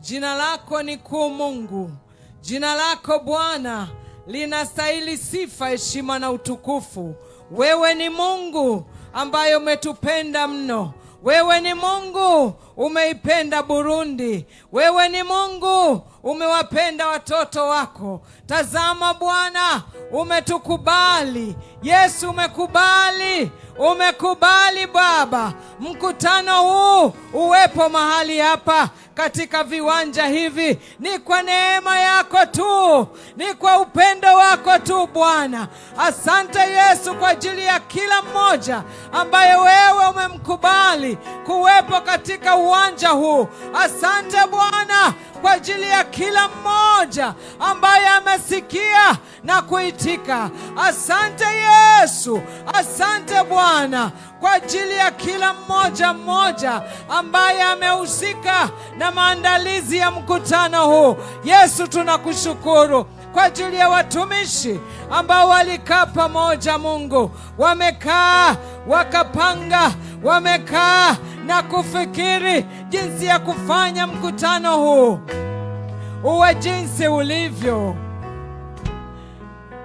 Jina lako ni kuu Mungu. Jina lako Bwana linastahili sifa, heshima na utukufu. Wewe ni Mungu ambaye umetupenda mno. Wewe ni Mungu umeipenda Burundi. Wewe ni Mungu umewapenda watoto wako. Tazama Bwana, umetukubali. Yesu, umekubali. Umekubali Baba, mkutano huu uwepo mahali hapa katika viwanja hivi. Ni kwa neema yako tu, ni kwa upendo wako tu Bwana. Asante Yesu kwa ajili ya kila mmoja ambaye wewe umemkubali kuwepo katika uwanja huu. Asante Bwana kwa ajili ya kila mmoja ambaye amesikia na kuitika. Asante Yesu, asante Bwana kwa ajili ya kila mmoja ambaye amehusika na maandalizi ya mkutano huu. Yesu, tunakushukuru kwa ajili ya watumishi ambao walikaa pamoja. Mungu, wamekaa wakapanga, wamekaa na kufikiri jinsi ya kufanya mkutano huu uwe jinsi ulivyo.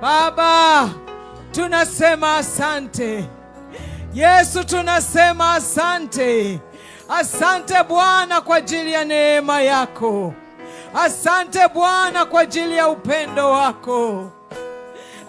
Baba, tunasema asante. Yesu, tunasema asante. Asante Bwana kwa ajili ya neema yako. Asante Bwana kwa ajili ya upendo wako.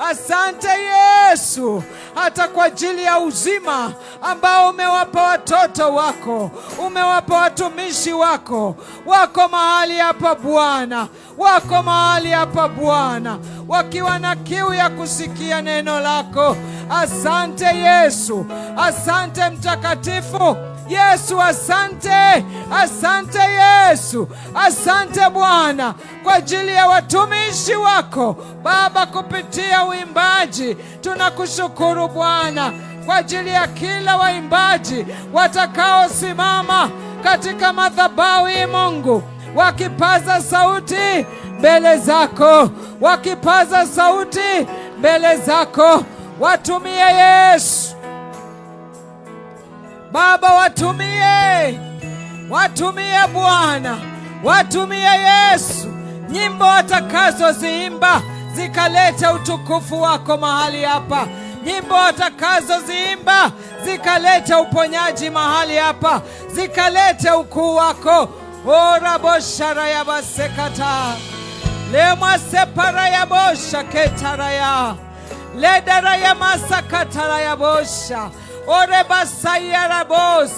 Asante Yesu hata kwa ajili ya uzima ambao umewapa watoto wako, umewapa watumishi wako. Wako mahali hapa Bwana, wako mahali hapa Bwana, wakiwa na kiu ya kusikia neno lako. Asante Yesu, asante Mtakatifu Yesu, asante, asante Yesu, asante Bwana kwa ajili ya watumishi wako Baba, kupitia uimbaji. Tunakushukuru Bwana kwa ajili ya kila waimbaji watakaosimama katika madhabahu hii Mungu, wakipaza sauti mbele zako, wakipaza sauti mbele zako. Watumie Yesu Baba, watumie Bwana, watumie Yesu. Nyimbo watakazoziimba zikalete utukufu wako mahali hapa. Nyimbo watakazoziimba zikalete uponyaji mahali hapa, zikalete ukuu wako. Ora boshara ya basekata lemwa separa ya bosha ketaraya ledara ya masakatara ya bosha ore basaya rabos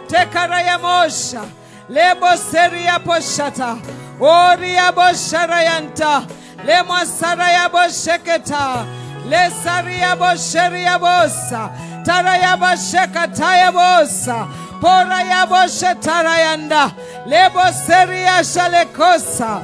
tekara ya mosha lebo seri ya poshata ori ya boshara yanta lemwa sara ya bosheketa le sari ya bosheri ya bosa tara ya boshekata ya bosa pora ya boshetara yanda lebo seri ya shalekosa.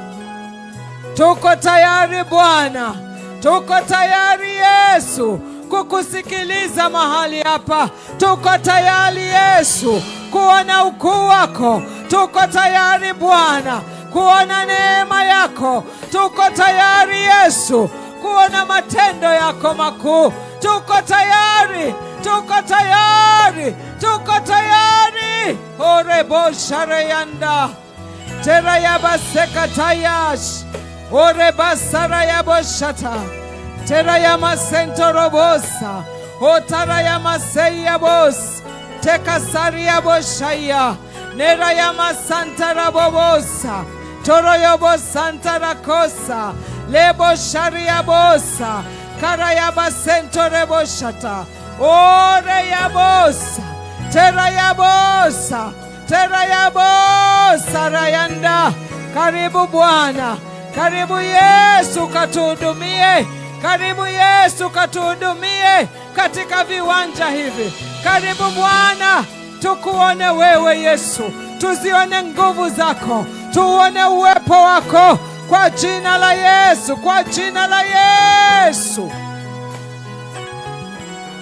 Tuko tayari Bwana, tuko tayari Yesu kukusikiliza mahali hapa. Tuko tayari Yesu kuona ukuu wako. Tuko tayari Bwana kuona neema yako. Tuko tayari Yesu kuona matendo yako makuu. Tuko tayari, tuko tayari, tuko tayari. Orebo sharayanda tera yabaseka tayash oreba sarayaboshata tera yamasento robosa otara yamaseya bos teka saria boshaya nera yamasanta rabobosa toro yobosanta rakosa lebo sharia bosa kara yabasento reboshata ore yabosa tera yabosa tera yabosa rayanda. Karibu Bwana, karibu Yesu katuhudumie. Karibu Yesu katuhudumie katika viwanja hivi. Karibu Bwana, tukuone wewe Yesu, tuzione nguvu zako, tuone uwepo wako kwa jina la Yesu, kwa jina la Yesu.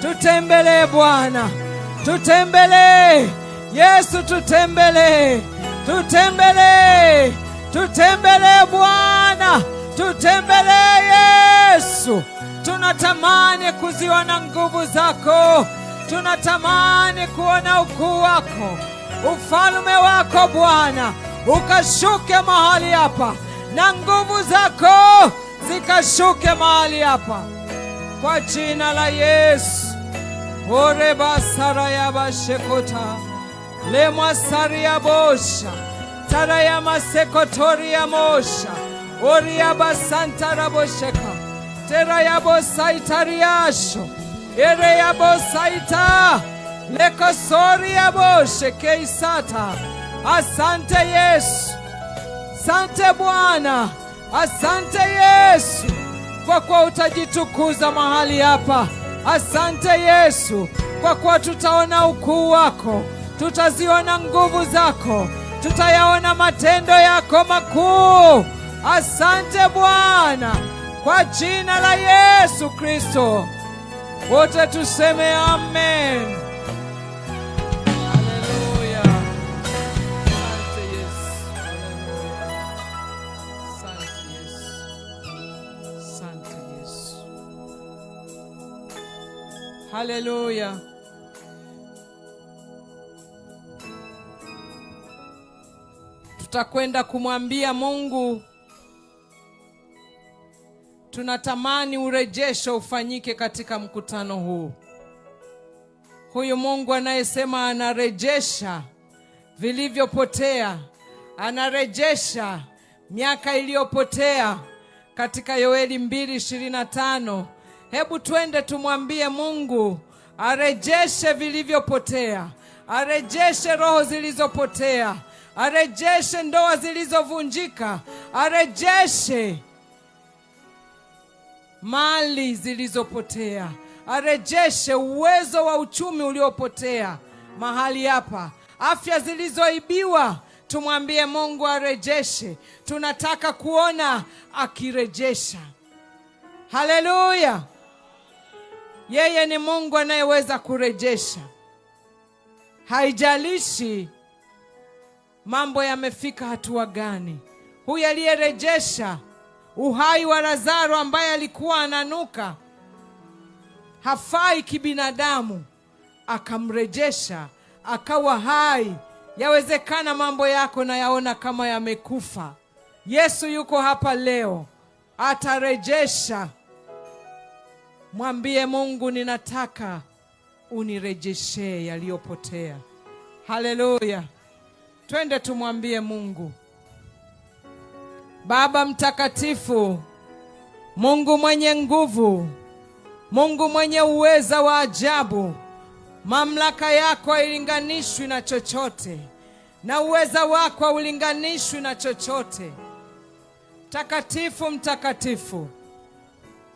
Tutembelee Bwana, tutembelee Yesu, tutembelee, tutembelee, tutembelee Bwana, tutembelee Yesu. Tunatamani kuziona nguvu zako, tunatamani kuona ukuu wako, ufalme wako Bwana, ukashuke mahali hapa, na nguvu zako zikashuke mahali hapa kwa jina la Yesu. Orebasarayabashekota lemwasariabosha tarayamasekotoria mosha oriabasantarabosheka terayabosaitariasho ereyabosaita lekosoriaboshekeisata. Asante Yesu, asante Bwana, asante Yesu kwa kuwa utajitukuza mahali hapa. Asante Yesu kwa kuwa tutaona ukuu wako, tutaziona nguvu zako, tutayaona matendo yako makuu. Asante Bwana, kwa jina la Yesu Kristo wote tuseme amen. Haleluya. Asante Yesu. Asante Yesu. Haleluya. Tutakwenda kumwambia Mungu, tunatamani urejesho ufanyike katika mkutano huu. Huyu Mungu anayesema anarejesha vilivyopotea, anarejesha miaka iliyopotea katika Yoeli 2:25. Hebu twende tumwambie Mungu arejeshe vilivyopotea, arejeshe roho zilizopotea, arejeshe ndoa zilizovunjika, arejeshe mali zilizopotea, arejeshe uwezo wa uchumi uliopotea mahali hapa, afya zilizoibiwa. Tumwambie Mungu arejeshe. Tunataka kuona akirejesha. Haleluya. Yeye ni Mungu anayeweza kurejesha. Haijalishi mambo yamefika hatua gani. Huyu aliyerejesha uhai wa Lazaro ambaye alikuwa ananuka, hafai kibinadamu, akamrejesha akawa hai. Yawezekana mambo yako na yaona kama yamekufa. Yesu yuko hapa leo, atarejesha. Mwambie Mungu, ninataka unirejeshe yaliyopotea. Haleluya. Twende tumwambie Mungu. Baba mtakatifu, Mungu mwenye nguvu, Mungu mwenye uweza wa ajabu, mamlaka yako hailinganishwi na chochote, na uweza wako haulinganishwi na chochote. Mtakatifu, mtakatifu.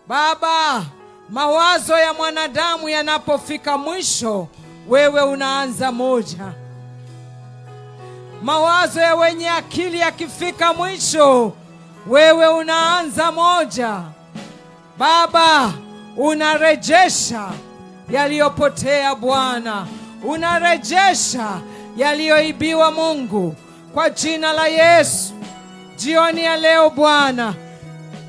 Baba, mawazo ya mwanadamu yanapofika mwisho, wewe unaanza moja. Mawazo ya wenye akili yakifika mwisho, wewe unaanza moja. Baba, unarejesha yaliyopotea Bwana, unarejesha yaliyoibiwa Mungu, kwa jina la Yesu. Jioni ya leo Bwana,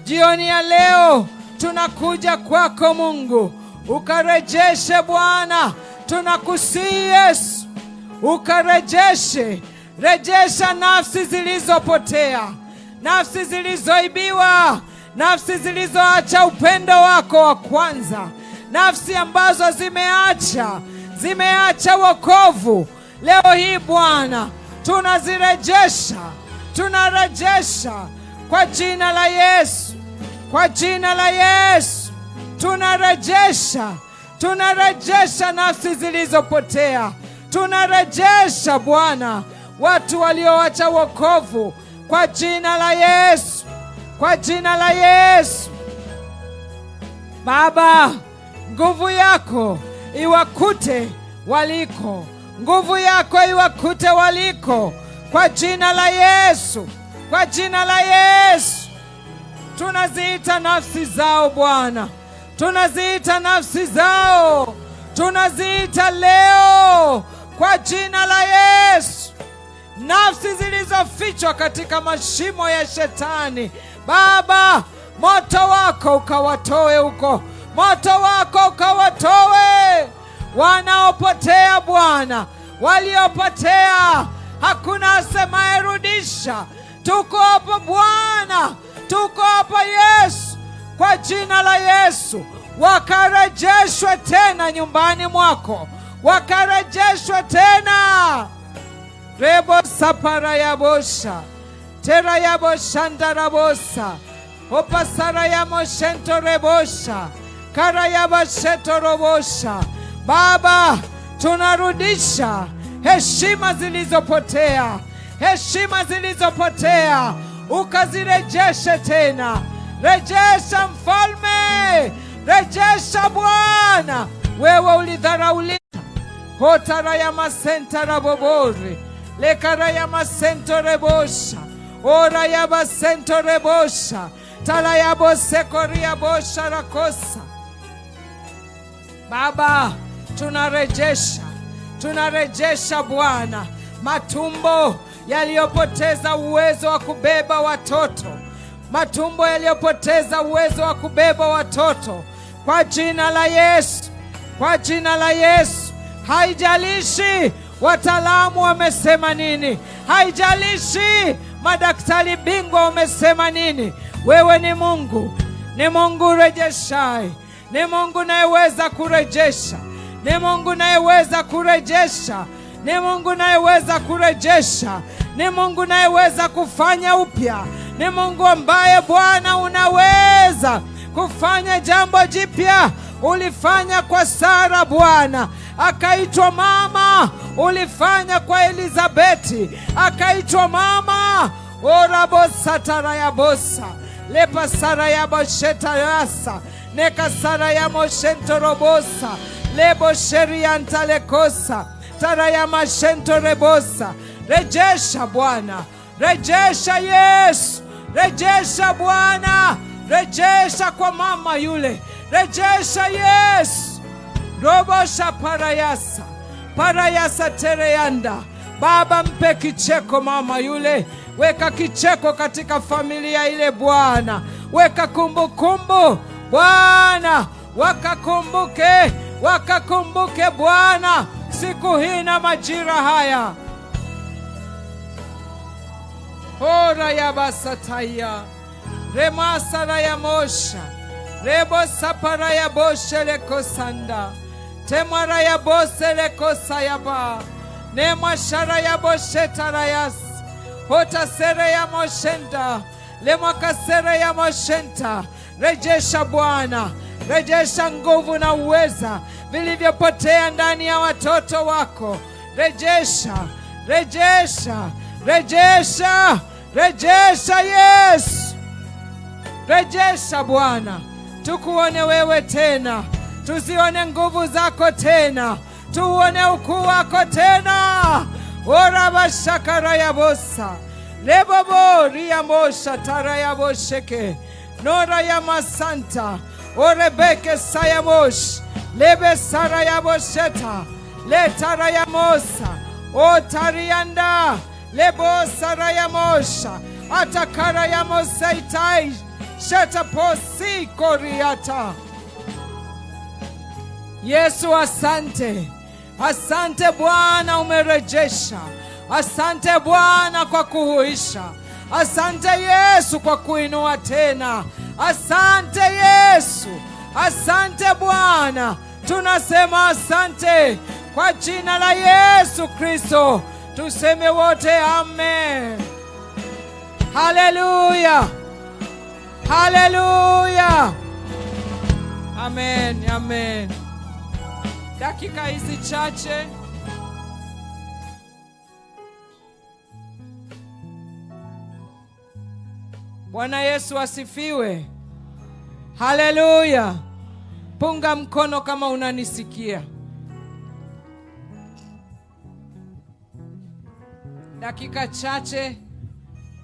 jioni ya leo tunakuja kwako Mungu, ukarejeshe Bwana. Tunakusihi Yesu, ukarejeshe. Rejesha nafsi zilizopotea, nafsi zilizoibiwa, nafsi zilizoacha upendo wako wa kwanza, nafsi ambazo zimeacha wokovu. Leo hii Bwana, tunazirejesha, tunarejesha kwa jina la Yesu, kwa jina la Yesu. Tunarejesha nafsi zilizopotea, tunarejesha Bwana watu walioacha wokovu, kwa jina la Yesu, kwa jina la Yesu. Baba, nguvu yako iwakute waliko, nguvu yako iwakute waliko, kwa jina la Yesu, kwa jina la Yesu. Tunaziita nafsi zao Bwana, tunaziita nafsi zao, tunaziita leo kwa jina la Yesu. Nafsi zilizofichwa katika mashimo ya shetani, Baba, moto wako ukawatoe huko, moto wako ukawatoe. Wanaopotea Bwana, waliopotea hakuna asemaye rudisha. Tuko hapa Bwana, tuko hapa Yesu, kwa jina la Yesu. Wakarejeshwe tena nyumbani mwako, wakarejeshwe tena. Rebo sapara yabosha tera yabosha ndarabosa opasara yamoshento rebosha kara yabasheto robosha. Baba, tunarudisha heshima zilizopotea, heshima zilizopotea ukazirejeshe tena. Rejesha Mfalme, rejesha Bwana. Wewe ulidharaulika. Hotara ya masenta rabobore lekara ya masento rebosha ora ya basento rebosha tala ya bosekori ya bosha rakosa. Baba, tunarejesha Bwana matumbo yaliyopoteza uwezo wa kubeba watoto, matumbo yaliyopoteza uwezo wa kubeba watoto, kwa jina la Yesu, kwa jina la Yesu. Haijalishi wataalamu wamesema nini, haijalishi madaktari bingwa wamesema nini, wewe ni Mungu, ni Mungu rejeshaye, ni Mungu nayeweza kurejesha, ni Mungu nayeweza kurejesha, ni Mungu nayeweza kurejesha, ni Mungu nayeweza kufanya upya, ni Mungu ambaye Bwana unaweza kufanya jambo jipya. Ulifanya kwa Sara Bwana, akaitwa mama. Ulifanya kwa Elizabeti, akaitwa mama. Orabosa tarayabosa lepa sara yabosheta yasa neka sara yamoshento robosa lebo sherianta lekosa tarayamashento rebosa. Rejesha Bwana, rejesha Yesu, rejesha Bwana, rejesha kwa mama yule, rejesha Yesu. Robosha parayasa tereyanda. Baba, mpe kicheko mama yule, weka kicheko katika familia ile Bwana, weka kumbukumbu Bwana, wakakumbuke Bwana siku hii na majira haya. Ora ya basataya remasara ya mosha rebo sapara ya boshe lekosanda temara ya bose lekosa ya ba nemashara ya boshe tarayas hota sere ya moshenta lemakasere ya moshenta. Rejesha Bwana, rejesha nguvu na uweza vilivyopotea ndani ya watoto wako. Rejesha, rejesha, rejesha, rejesha Yesu. Rejesha Bwana, tukuone wewe tena, tuzione nguvu zako tena, tuone ukuu wako tena. Ora bashakara ya bosa lebobo ria mosha tara ya bosheke nora ya masanta orebeke sayamosh lebe sara ya bosheta le tara ya mosa o tarianda lebo sara ya mosha atakara ya mosaitai sheta posi koriata. Yesu, asante, asante Bwana, umerejesha. Asante Bwana kwa kuhuisha. Asante Yesu kwa kuinua tena. Asante Yesu, asante Bwana, tunasema asante kwa jina la Yesu Kristo. Tuseme wote amen. Haleluya, haleluya, amen, amen. Dakika hizi chache Bwana Yesu asifiwe. Haleluya. Punga mkono kama unanisikia. Dakika chache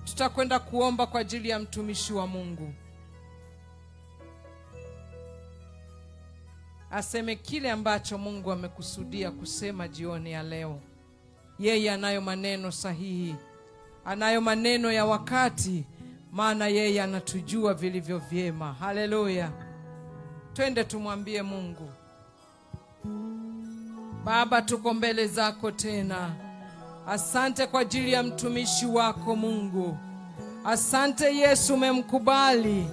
tutakwenda kuomba kwa ajili ya mtumishi wa Mungu, aseme kile ambacho Mungu amekusudia kusema jioni ya leo. Yeye anayo maneno sahihi, anayo maneno ya wakati, maana yeye anatujua vilivyo vyema. Haleluya. Twende tumwambie Mungu. Baba, tuko mbele zako tena, Asante kwa ajili ya mtumishi wako Mungu. Asante Yesu, umemkubali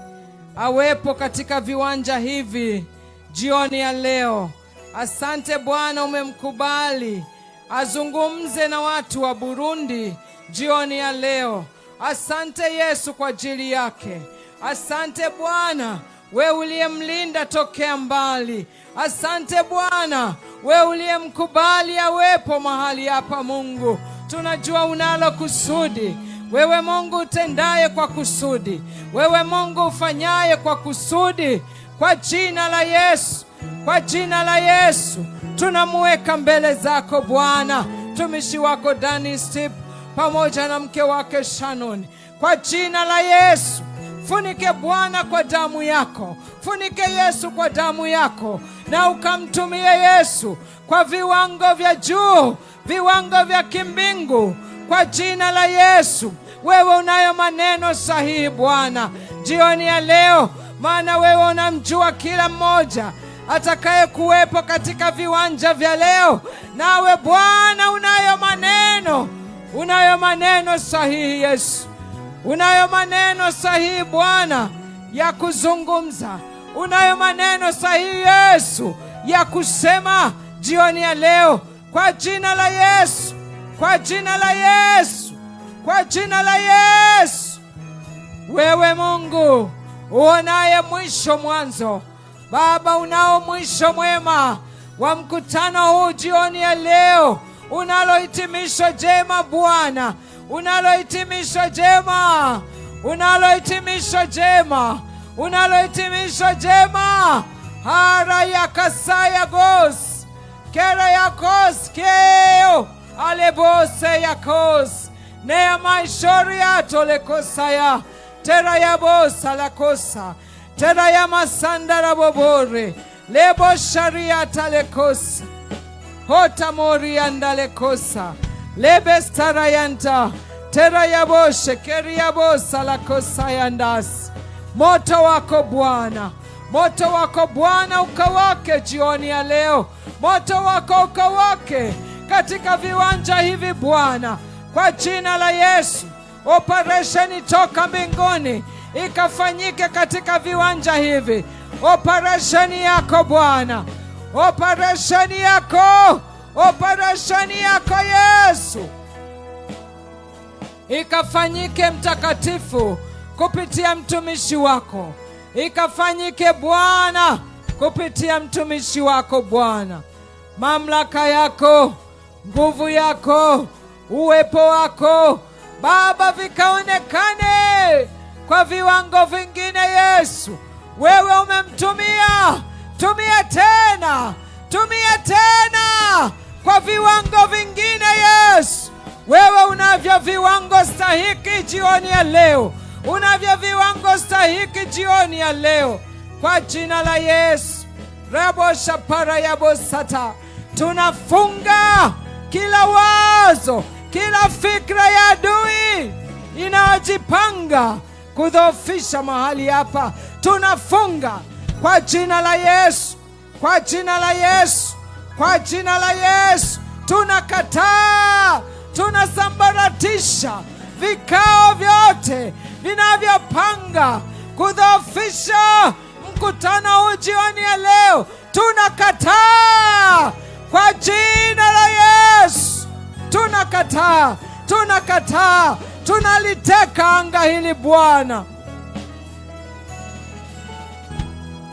awepo katika viwanja hivi jioni ya leo. Asante Bwana, umemkubali azungumze na watu wa Burundi jioni ya leo. Asante Yesu kwa ajili yake. Asante Bwana, wewe uliyemlinda tokea mbali. Asante Bwana, wewe uliyemkubali awepo mahali hapa. Mungu, tunajua unalo kusudi. Wewe Mungu utendaye kwa kusudi, wewe Mungu ufanyaye kwa kusudi. Kwa jina la Yesu, kwa jina la Yesu tunamuweka mbele zako Bwana mtumishi wako Danny Stip pamoja na mke wake Shannon. Kwa jina la Yesu funike Bwana kwa damu yako, funike Yesu kwa damu yako, na ukamtumie Yesu kwa viwango vya juu, viwango vya kimbingu. Kwa jina la Yesu, wewe unayo maneno sahihi Bwana jioni ya leo, maana wewe unamjua kila mmoja atakaye kuwepo katika viwanja vya leo. Nawe Bwana unayo maneno sahihi Yesu, unayo maneno sahihi Bwana ya kuzungumza, unayo maneno sahihi Yesu ya kusema jioni ya leo. Kwa jina la Yesu, kwa jina la Yesu, kwa jina la Yesu. Wewe Mungu uonaye mwisho mwanzo, Baba, unao mwisho mwema wa mkutano huu jioni ya leo. Unalo hitimisho jema Bwana, unalo hitimisho jema, unalo hitimisho jema, unalo hitimisho jema. Hara ya kasaya gos, kera ya kos keo, alebose ya kos, nea maishori ya tole kosaya, tera ya bosa la kosa, tera ya masanda rabobore, lebo sharia talekosa, hota mori andalekosa, lebe starayanta, tera ya boshe, keri ya bosa la kosa yandas. Moto wako Bwana, moto wako Bwana ukawake jioni ya leo. Moto wako ukawake katika viwanja hivi Bwana, kwa jina la Yesu. Operation toka mbinguni ikafanyike katika viwanja hivi. Operation yako Bwana, operation yako, operation yako Yesu ikafanyike mtakatifu kupitia mtumishi wako, ikafanyike Bwana kupitia mtumishi wako Bwana. Mamlaka yako, nguvu yako, uwepo wako Baba vikaonekane kwa viwango vingine Yesu. Wewe umemtumia, tumia tena, tumia tena kwa viwango vingine Yesu. Wewe unavyo viwango stahiki jioni ya leo, unavyo viwango stahiki jioni ya leo. Kwa jina la Yesu, rabo shapara yabo sata, tunafunga kila wazo, kila fikra ya adui inayojipanga kudhoofisha mahali hapa. Tunafunga kwa jina la Yesu, kwa jina la Yesu, kwa jina la Yesu. Tunakataa, tunasambaratisha vikao vyote vinavyopanga kudhoofisha mkutano huu jioni ya leo. Tunakataa kwa jina la Yesu, tunakataa, tunakataa, tunaliteka anga hili Bwana,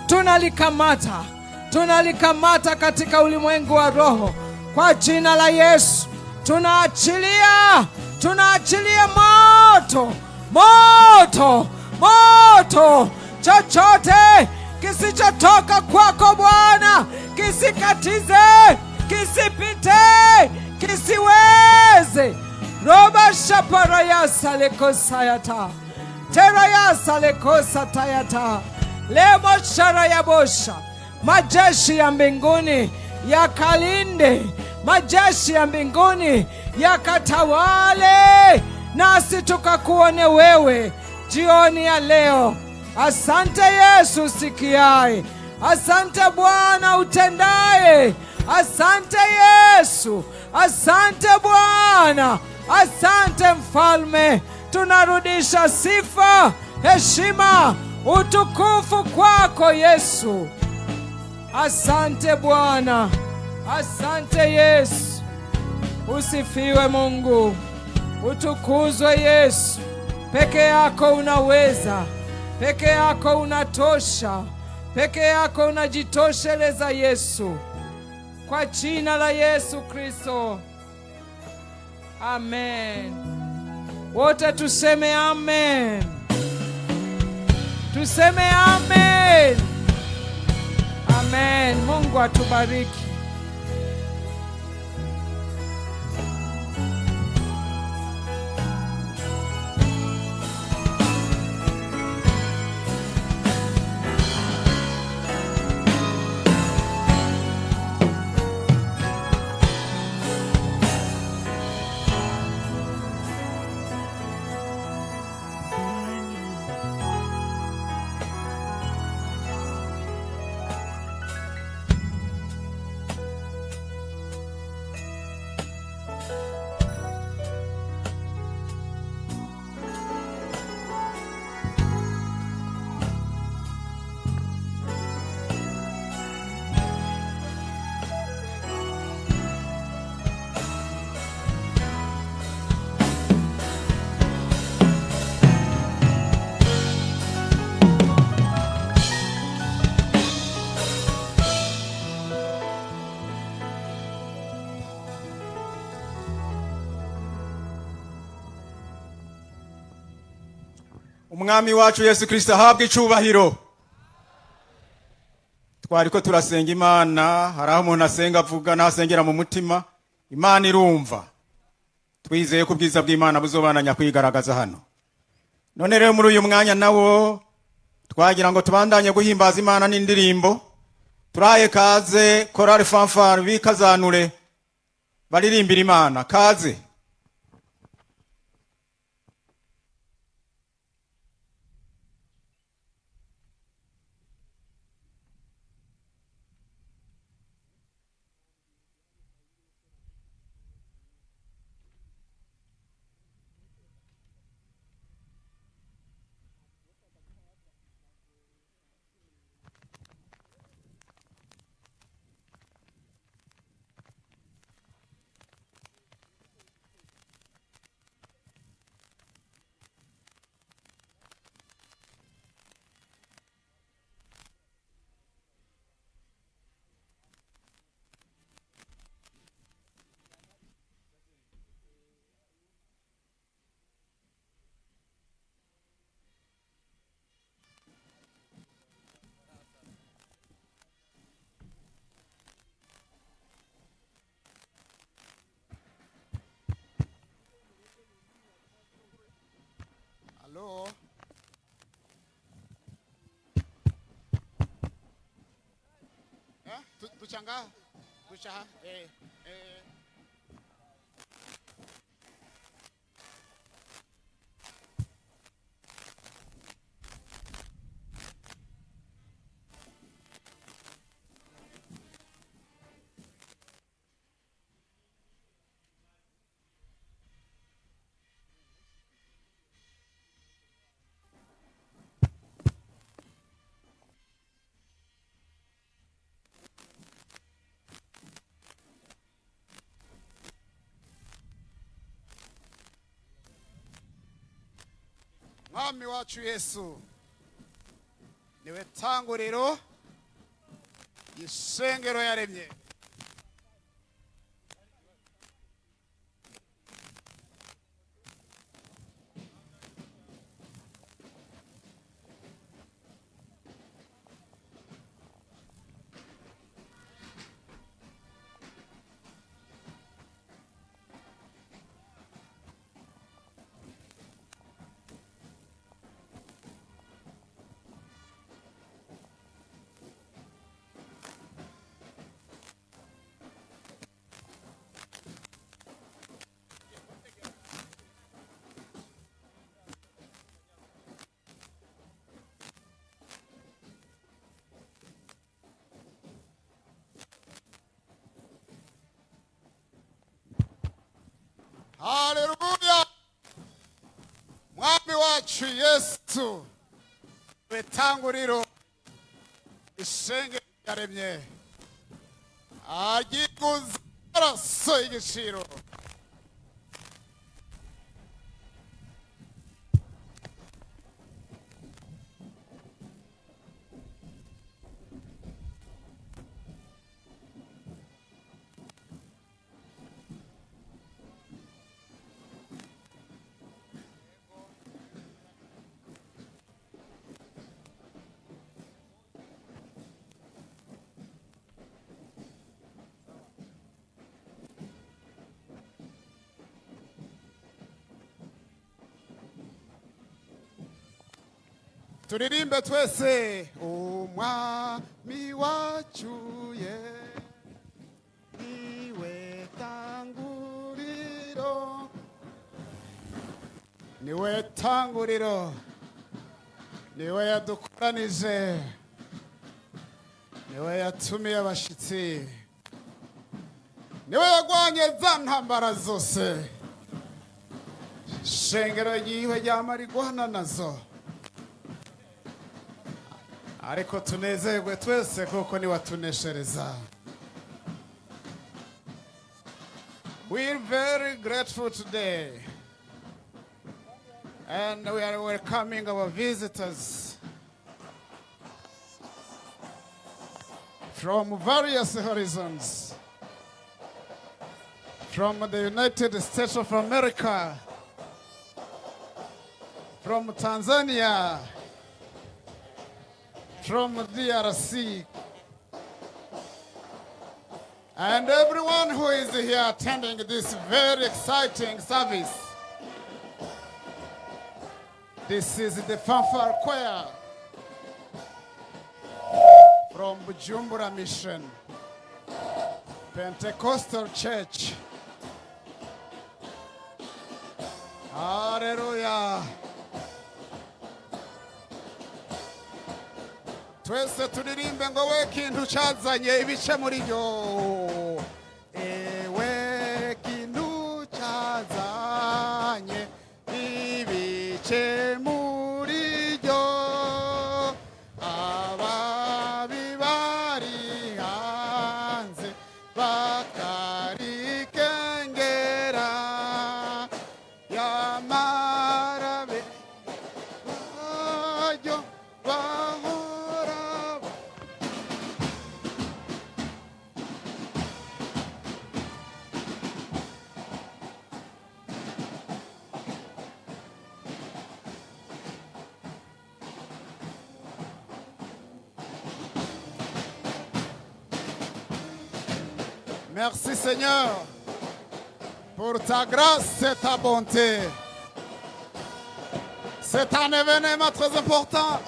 tunalikamata, tunalikamata katika ulimwengu wa roho kwa jina la Yesu. Tunaachilia, tunaachilia moto, moto, moto. Chochote kisichotoka kwako Bwana kisikatize, kisipite, kisiweze. Roba shapara ya saleko sayata, tera ya saleko satayata, lemo shara ya bosha. Majeshi ya mbinguni yakalinde, majeshi ya mbinguni yakatawale, nasi tukakuone wewe jioni ya leo. Asante Yesu sikiaye, asante Bwana utendaye, Asante Yesu, asante Bwana, asante Mfalme. Tunarudisha sifa, heshima, utukufu kwako Yesu. Asante Bwana, asante Yesu. Usifiwe Mungu, utukuzwe Yesu. Peke yako unaweza, peke yako unatosha, peke yako unajitosheleza Yesu. Kwa jina la Yesu Kristo, amen. Wote tuseme amen, tuseme amen, amen. Mungu atubariki. Umwami wacu Yesu Kristo ahabwe icubahiro. Twariko turasenga Imana, haraho umuntu asenga avuga n'asengera mu mutima, Imana irumva. Twizeye ko ubwiza bw'Imana buzobananya kwigaragaza hano. None rero muri uyu mwanya nawo twagira ngo tubandanye guhimbaza Imana n'indirimbo. Turaye kaze korali fanfare bikazanure baririmbira Imana. Kaze. Hello. Tuchanga. Tuchaha. Mwami wacu Yesu niwe tanguriro y'ishengero yaremye. wacu Yesu wetanguriro ishenge yaremye agiguza araso igishiro turirimbe twese umwami wacu niwe tanguriro niwe tanguriro niwe yadukoranije niwe yatumiye abashitsi niwe yagwanye za ntambara zose shengero yiwe ryamarigwana nazo ariko tunezerwe twese kuko ni watuneshereza. We're very grateful today and we are welcoming our visitors from various horizons, from the United States of America, from Tanzania, from DRC, and everyone who is here attending this very exciting service. This is the Fanfare Choir from Bujumbura Mission, Pentecostal Church. Hallelujah. Twese turirimbe ngo we kintu cyazanye ibice muri ryo ewe kintu cyazanye ibice muri ryo ababi bari hanze bakarikengera yamarabe ajyo Merci Seigneur pour ta grâce et ta bonté. C'est un événement très important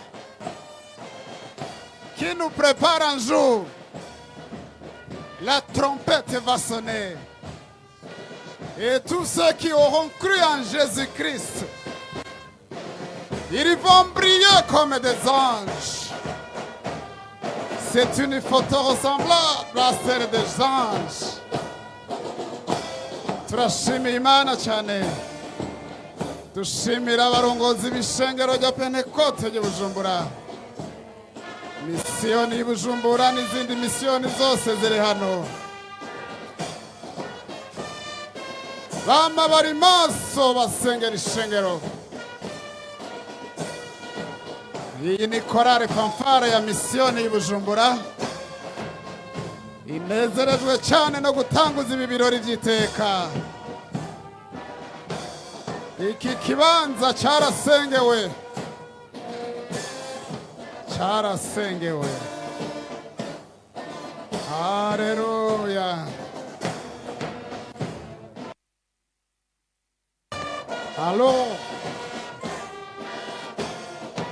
qui nous prépare un jour. La trompette va sonner. Et tous ceux qui auront cru en Jésus-Christ, ils vont briller comme des anges. C'est une photo ressemblable à celle des anges. Turashimira Imana cyane. Dushimira abarongozi b'ishengero rya Pentecote rya Bujumbura. Misiyoni y'Ubujumbura n'izindi misiyoni zose ziri hano. Bama bari maso basengera ishengero. Iyi ni korale fanfare ya misiyoni y'Ubujumbura inezerejwe cyane no gutanguza ibi birori by'iteka. Iki kibanza cyarasengewe Haleluya. Hello.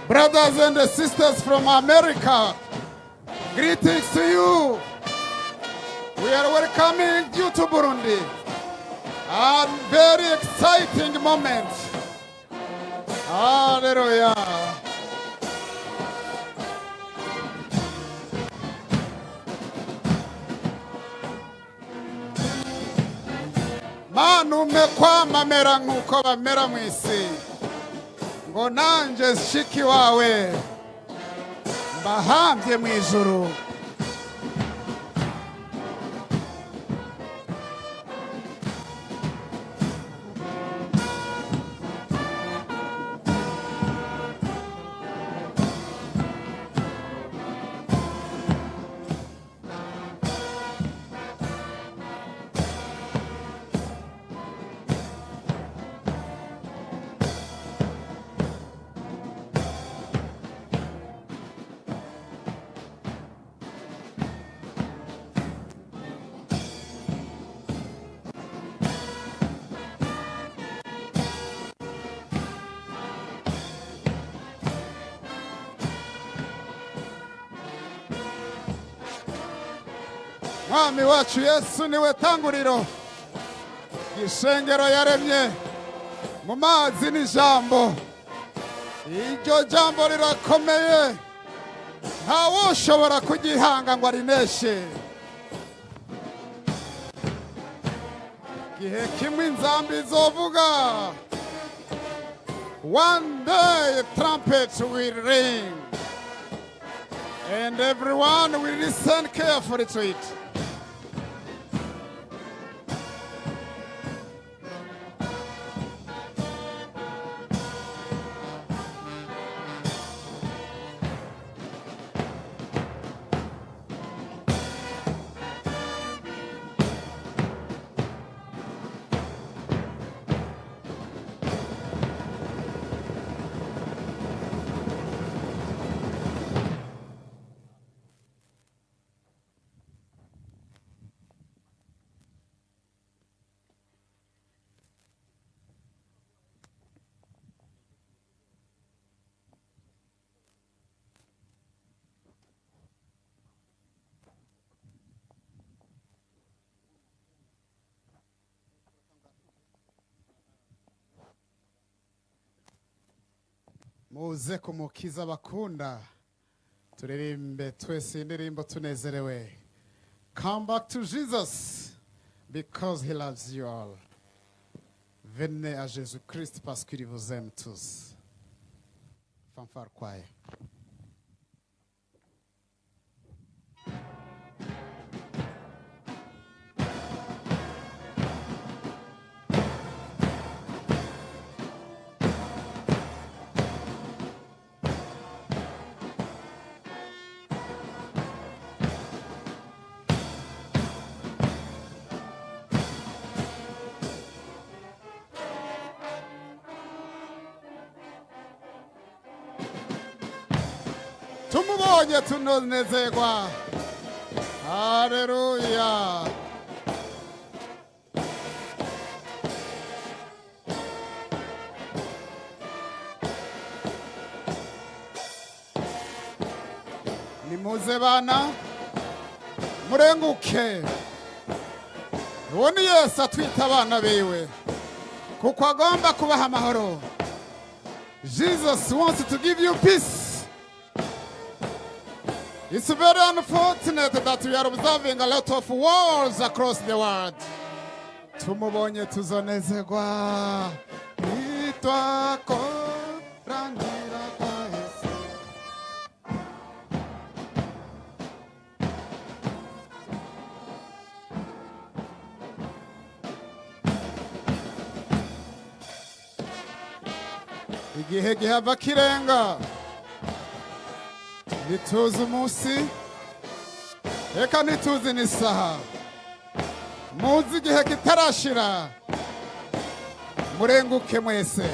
Brothers and sisters from America, greetings to you. We are welcoming you to Burundi. A very exciting moment. Hallelujah. Manu mekwama mera nkuko bamera mwisi. ngo nanjye shiki wawe mbahambye mu ijuru. Mwami wacu Yesu niwe tanguriro ishengero yaremye mu mazi n'ijambo. Iryo jambo rirakomeye ntawoshobora kugihanga ngo arineshe. Gihe kimwe inzambi izovuga, one day a trumpet will ring and everyone will listen carefully to it. Muze kumukiza bakunda, turirimbe twese indirimbo tunezerewe. Come back to Jesus because he loves you all. Venez à Jésus-Christ parce qu'il vous aime tous. Fanfare choir. Tumubonye tunezerwa. Haleluya. Nimuze bana murenguke. Uwo ni Yesu atwita abana biwe kuko agomba kubaha amahoro. Jesus wants to give you peace. It's very unfortunate that we are observing a lot of wars across the world. Tumubonye tuzonezerwa. Itwako rangira kwa Yesu. Igihe gihava kirenga. Nituzi umunsi, reka nituzi n'isaha. Muzi igihe kitarashira, murenguke mwese.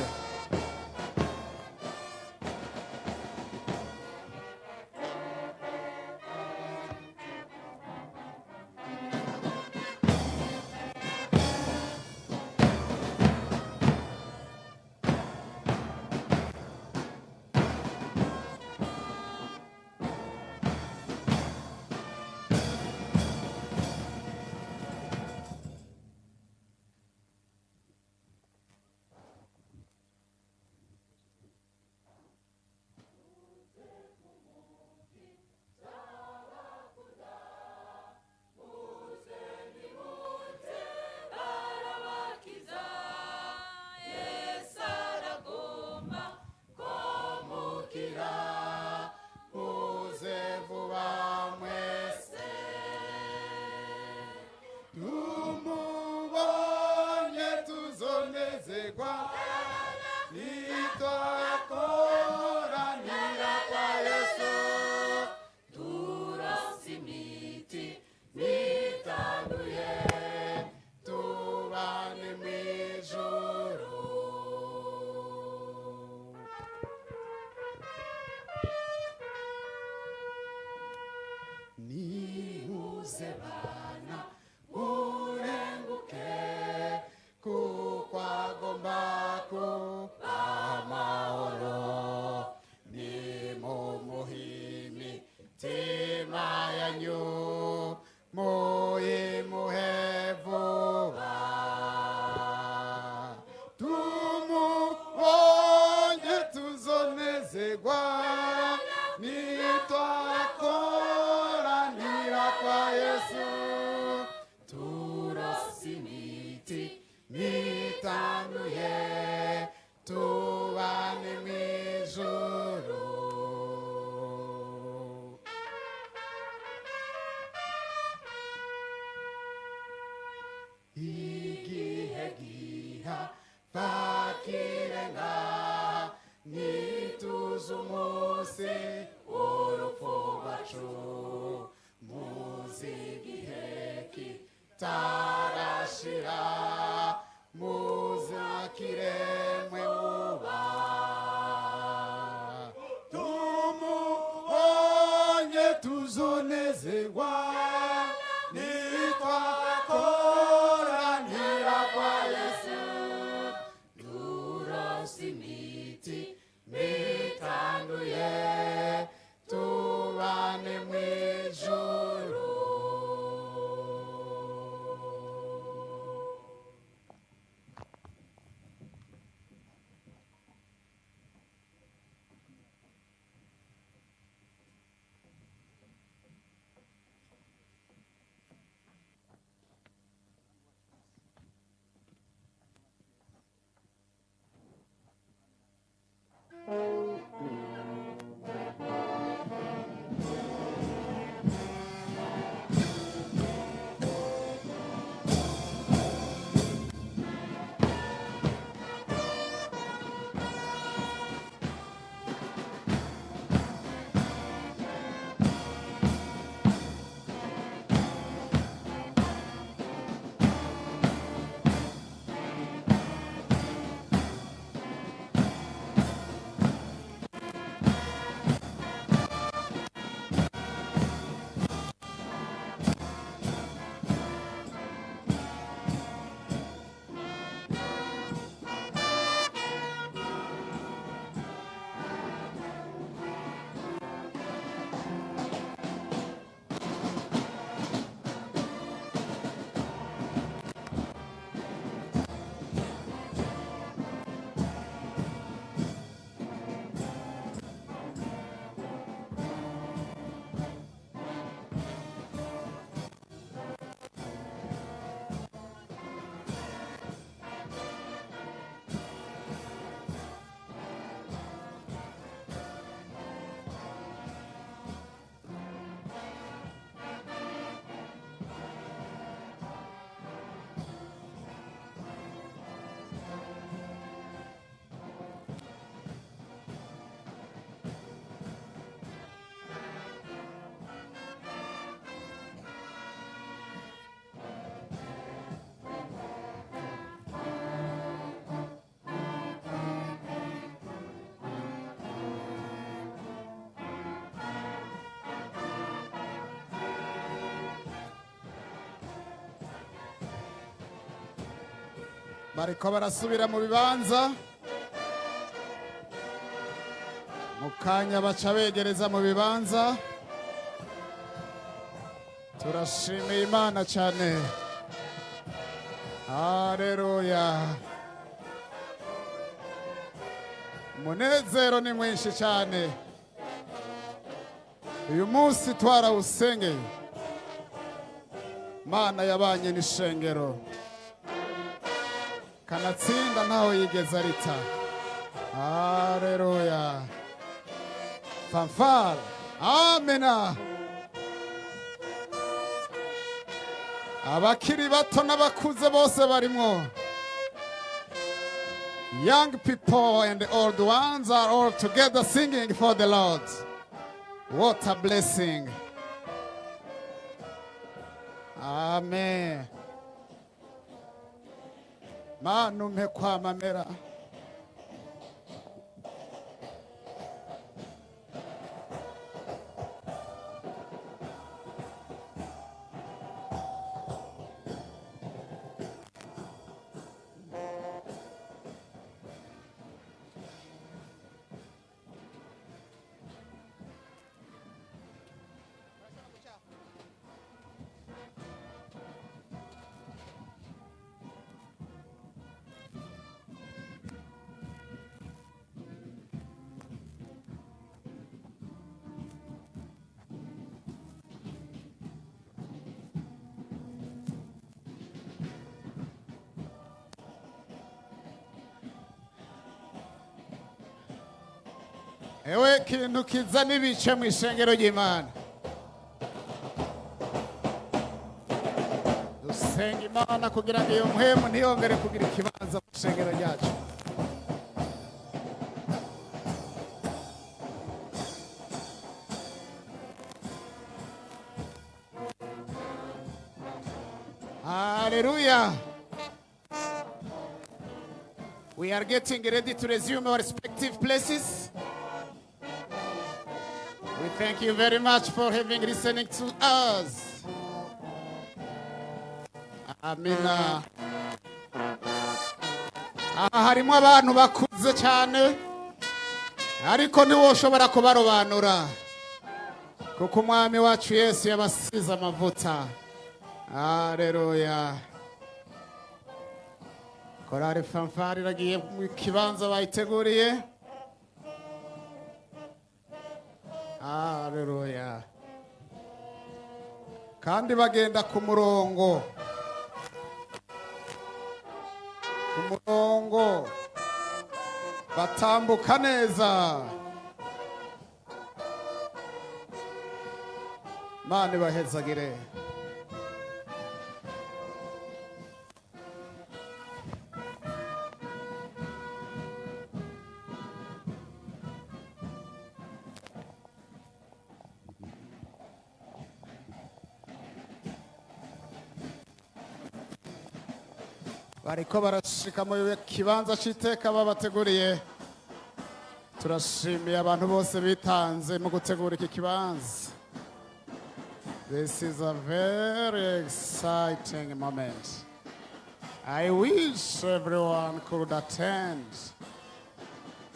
tuzonezerwa nitwakoranira kwa Yesu turose imiti mitanduye tubane mw'ijuru. Igihe giha fakirenga nituze umunsi w'urupfu rwacu muzi igihe kitarashira muzi akiremwe muba tumubonye tuzonezerwa nitwakoranira kwa Yesu turose imiti mitanduye tubane mw'ijuru. bariko barasubira mu bibanza mu kanya baca begereza mu bibanza. Turashimiye Imana cyane, haleluya. Umunezero ni mwinshi cyane uyu munsi twarawusengeye. Mana yabanye n'ishengero kanatsinda ntaho yigeze arita. Haleluya, fanfare, amena. Abakiri bato n'abakuze bose barimwo. Young people and the old ones are all together singing for the Lord. What a blessing. Amen. Manu mpe kwamamera. ewe kintu kizana ibice mu ishengero ry'Imana. Dusenga Imana kugira ngo iyo mpwemu ntiyongere kugira ikibanza mu ishengero ryacu. Hallelujah. We are getting ready to resume our respective places. We thank you very much for having listening to us. Amina. Aha harimo abantu bakuze cyane ariko ntiwoshobora kubarobanura kuko umwami wacu Yesu yabasize amavuta. Haleluya. Korari fanfari iragiye mu kibanza bayiteguriye. Haleluya. Kandi bagenda ku murongo. Ku murongo. Batambuka neza. Mani bahezagire. Bariko barashika mu kibanza c'iteka babateguriye. Turashimiye abantu bose bitanze mu gutegura iki kibanza. This is a very exciting moment. I wish everyone could attend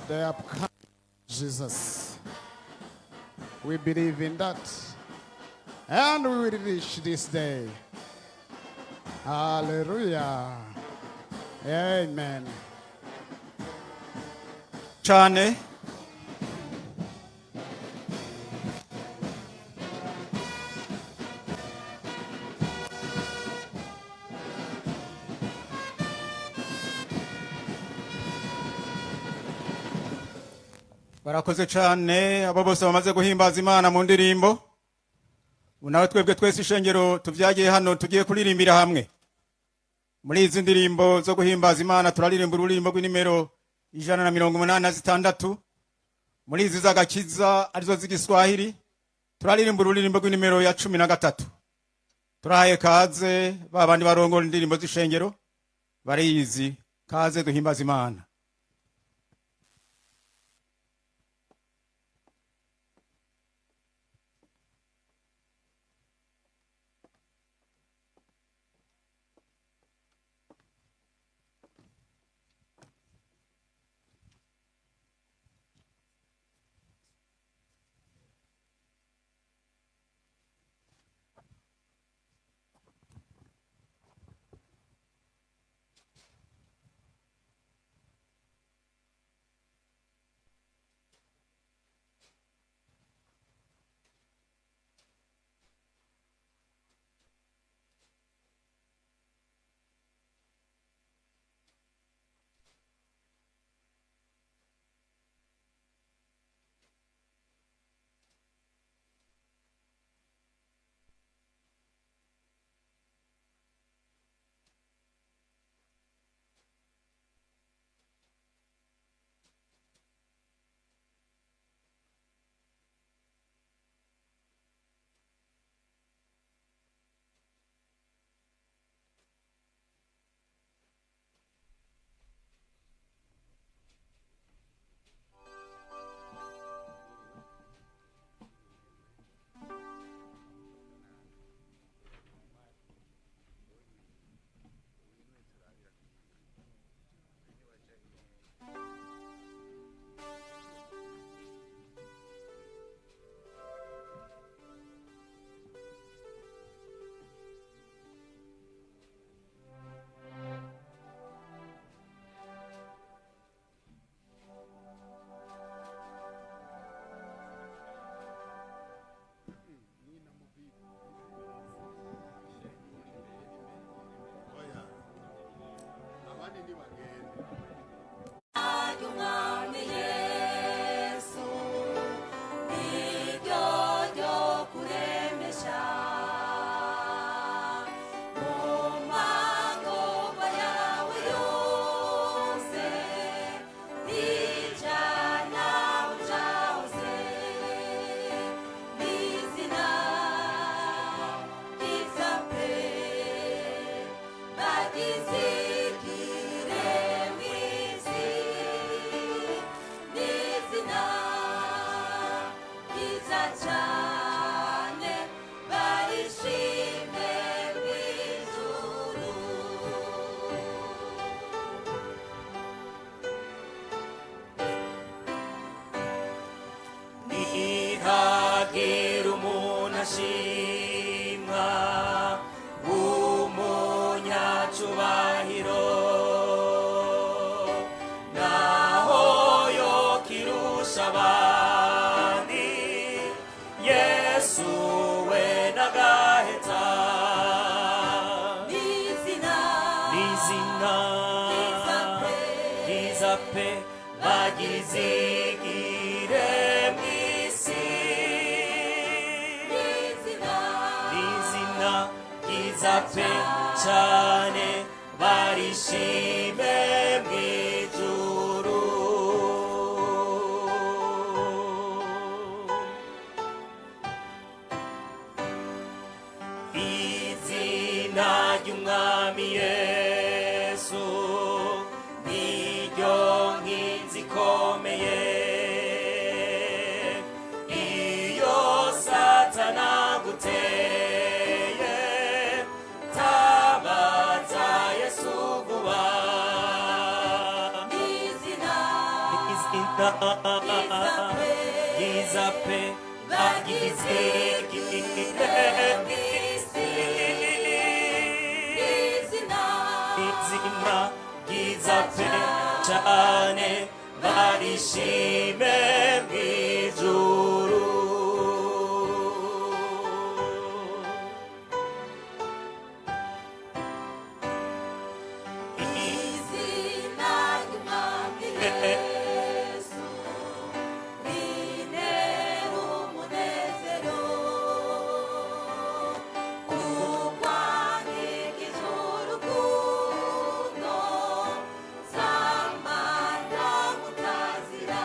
the upcoming Jesus. We believe in that. And we will reach this day. Hallelujah. Amen. cyane barakoze cyane abo bose bamaze guhimbaza Imana mu ndirimbo. Unawe twebwe twese ishengero tuvyagiye hano tugiye kuririmbira hamwe. Muri izi ndirimbo zo guhimbaza Imana turaririmba ururimbo rw'inimero 186. Muri izi z'agakiza arizo z'igiswahili turaririmba ururimbo rw'inimero ya 13. Turahaye kaze babandi barongora indirimbo z'ishengero barizi kaze duhimbaza Imana. cyane barishime mw'ijuru. nihagira umuntu ashimwa w'umunyacubahiro, naho yokirusha abandi, Yesu we nagaheta. N'izina ryiza pe bagizigire mw'isi, n'izina ryiza pe cyane barishime mw'ijuru. izina ry'umwami Yesu niryo nkinzi ikomeye, iyo Satana aguteye tabaza Yesu vuba. n'izina ryiza pe bagizigire mw'isi, n'izina izina ryiza pe cyane barishime mw'ijuru. izina ry'umwami Yesu rintera umunezero, kuko ankikije urukundo nzamara mutazira.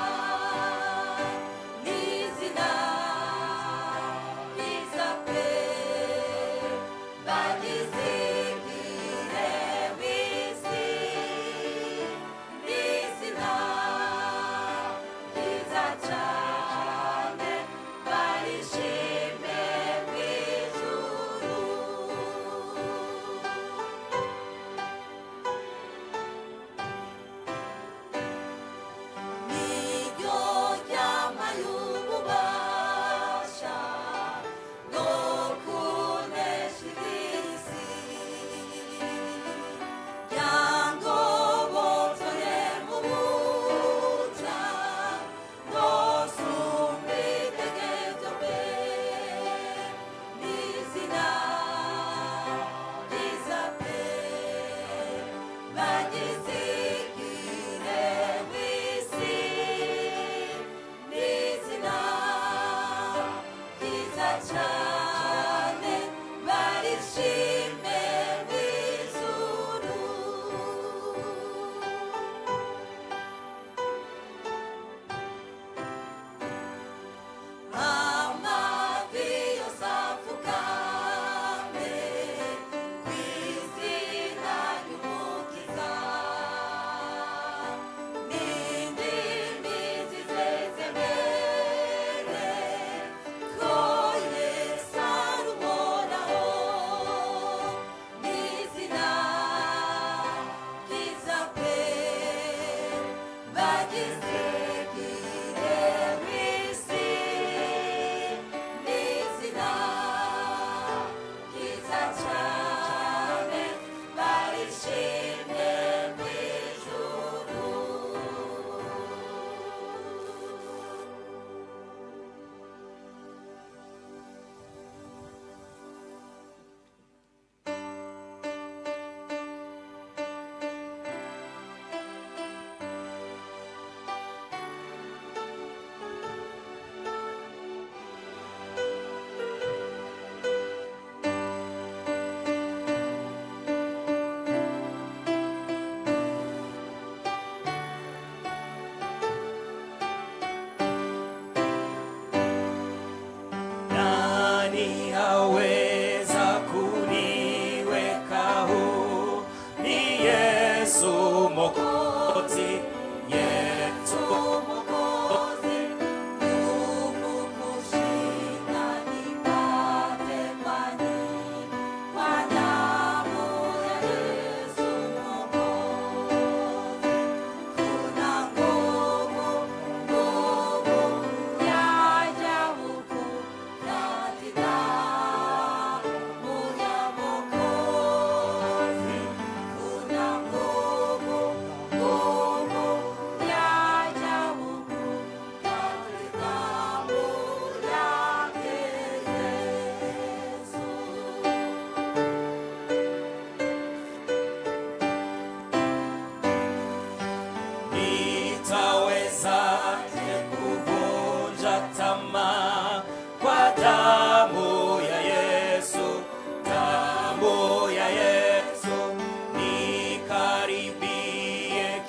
kuvunja tamaa kwa damu ya Yesu, damu ya Yesu. Nikaribie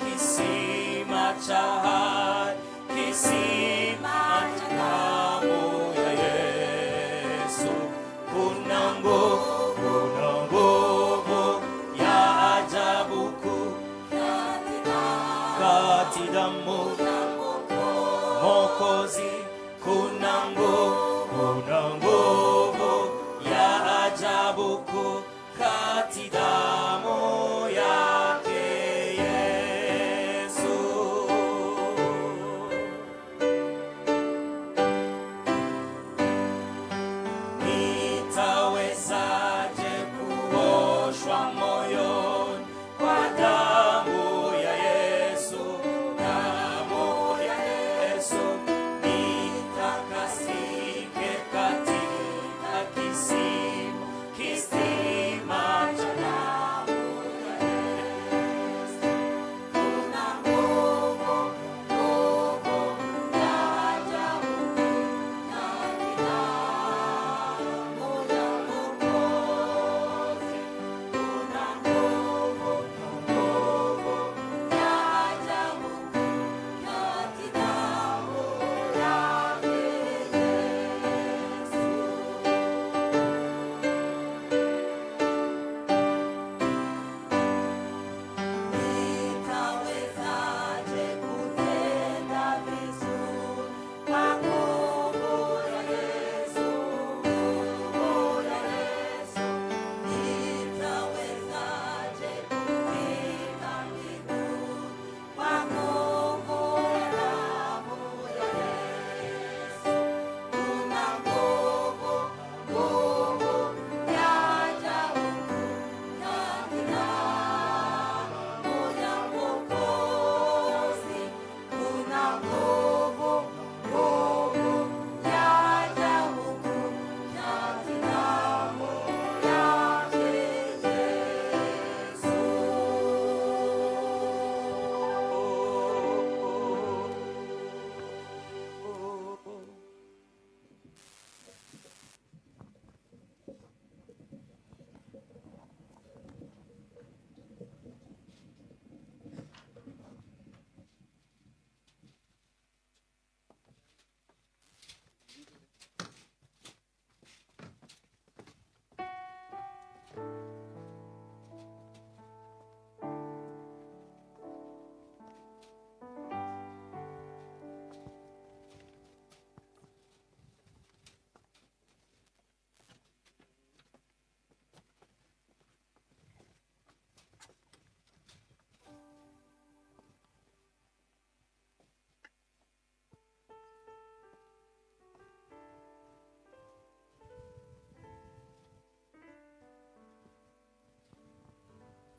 kisima cha hai, kisima cha damu ya Yesu. Kuna nguvu ya ajabu kuu kati damu Mwokozi. Kuna nguvu ya ajabu kuu kati damu yake Yesu. Nitawezaje kuoshwa moyoni kwa damu ya Yesu, damu ya Yesu. Nitakasike katika kisima cha damu ya Yesu. Kuna nguvu ya ajabu kati damu ya Mwokozi. Kuna nguvu ya ajabu kati damu yake Yesu. Nitawezaje kutenda vizuri kwa nguvu ya Yesu, nguvu ya Yesu. Nitawezaje kufika mbinguni kwa nguvu ya damu ya Yesu. Kuna nguvu ya ajabu kati damu ya Mwokozi. Kuna nguvu ya ajabu kati damu yake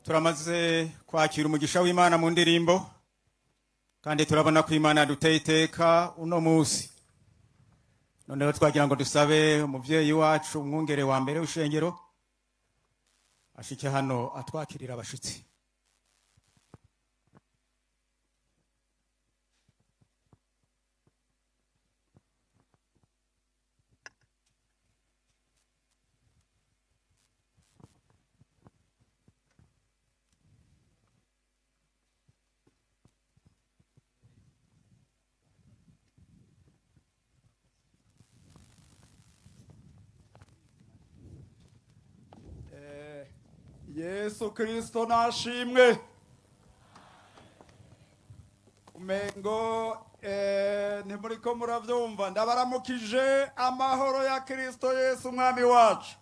turamaze kwakira umugisha w'Imana mu ndirimbo, kandi turabona ko Imana yaduteye iteka uno munsi. Noneho twagira ngo dusabe umuvyeyi wacu, umwungere wa mbere w'ishengero, ashike hano atwakirira abashitsi. Yesu Kristo nashimwe. Umengo ntimuriko muravyumva, ndabaramukije amahoro ya Kristo Yesu umwami wacu.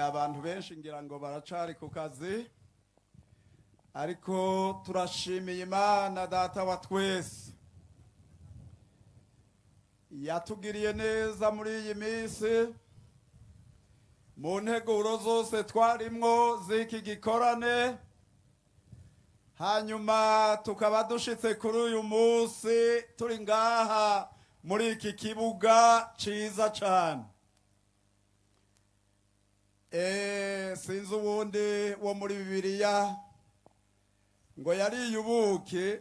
Abantu benshi ngira ngo baracari ku kazi, ariko turashimiye Imana data wa twese yatugiriye neza muri iyi minsi. Mu nteguro zose twarimwo z'iki gikorane, hanyuma tukaba dushitse kuri uyu munsi turi ngaha muri iki kibuga ciza cane. Sinzi uwundi wo muri Bibiliya ngo yariye ubuki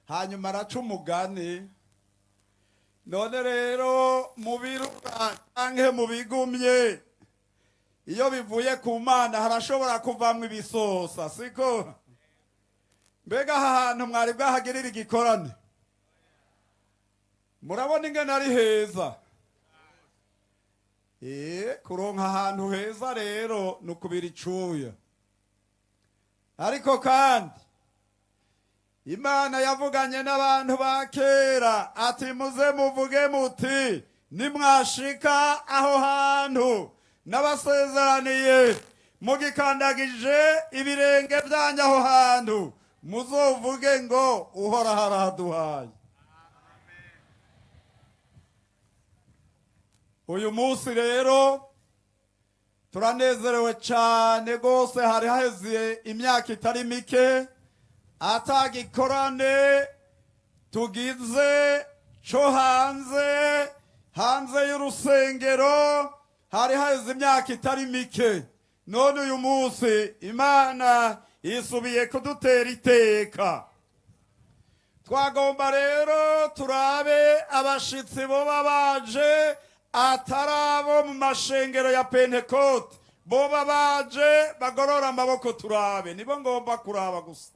hanyuma araca umugani. None rero mu birura canke mu bigumye, iyo bivuye ku Mana harashobora kuvamwo ibisosa, siko? Mbega aha hantu mwari bwahagirira igikorane, murabona ingene ari heza. Kuronka ahantu heza rero ni ukubira icuya. Ariko kandi Imana yavuganye n'abantu ba kera ati muze muvuge muti nimwashika aho hantu n'abasezeraniye mugikandagije ibirenge byanyu aho hantu muzovuge ngo Uhoraho arahaduhaye. Uyu munsi rero turanezerewe cyane gose, hari haheze imyaka itari mike atagikorane tugize cyo hanze y'urusengero, hari haheze imyaka itari mike. None uyu munsi Imana isubiye kudutera iteka. Twagomba rero turabe abashitsi boba baje atarabo mu mashengero ya Pentecote, boba baje bagorora amaboko turabe, nibo ngomba kuraba gusa.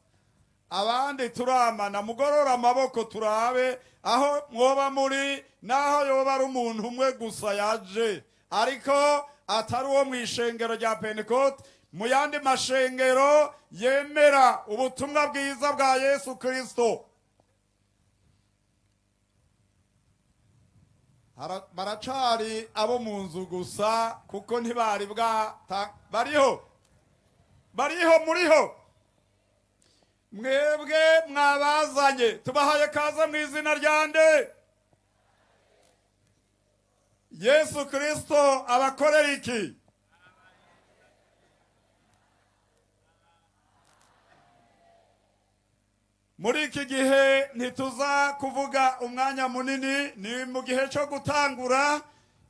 Abandi turamana mugorora amaboko turabe aho mwoba muri, naho yoba ari umuntu umwe gusa yaje ariko atari uwo mw'ishengero rya Pentecote, mu yandi mashengero yemera ubutumwa bwiza bwa Yesu Kristo. Baracari abo mu nzu gusa kuko ntibari bariho muriho. Mwebwe mwabazanye tubahaye kaze mu izina rya nde? Yesu Kristo abakorera iki? Muri iki gihe ntituza kuvuga umwanya munini, ni mu gihe cyo gutangura.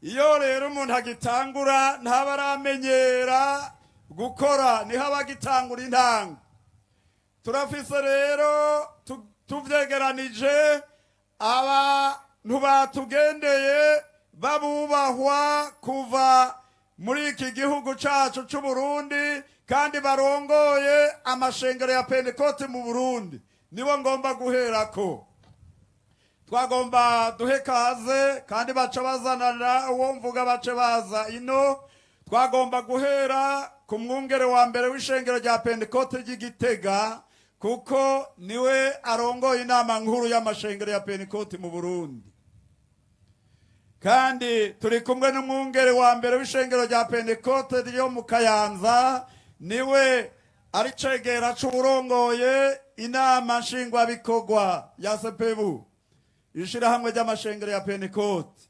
Iyo rero umuntu agitangura ntaba aramenyera gukora, niho abagitangura intanga. Turafise rero tuvyegeranije abantu batugendeye babubahwa kuva muri iki gihugu cacu c'u Burundi kandi barongoye amashengero ya Pentecote mu Burundi, nibo ngomba guherako. Twagomba duhe kaze kandi baca bazanana uwo mvuga bace baza ino. Twagomba guhera ku mwungere wa mbere w'ishengero rya Pentecote ry'Igitega kuko niwe arongoye inama nkuru y'amashengero ya Pentecote mu Burundi. Kandi turi kumwe n'umwungere wa mbere w'ishengero rya Pentecote ryo mu Kayanza, niwe ari cegera c'uburongoye inama nshingwabikorwa ya Sepebu, ishirahamwe ry'amashengero ya Pentecote.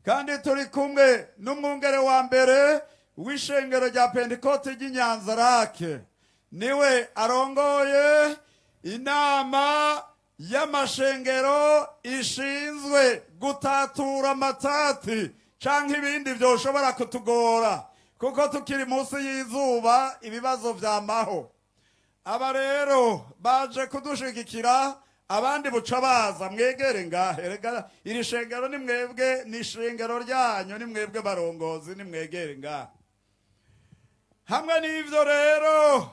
Kandi turi kumwe n'umwungere wa mbere w'ishengero rya Pentecote ry'Inyanzarake, niwe arongoye inama y'amashengero ishinzwe gutatura amatati canke ibindi vyoshobora kutugora kuko tukiri munsi y'izuba ibibazo vyamaho. Aba rero baje kudushigikira, abandi buca baza. Mwegere ngahe, iri shengero ni mwebwe, ni ishengero ryanyu, ni mwebwe barongozi, ni mwegere ngahe. Hamwe n'ivyo rero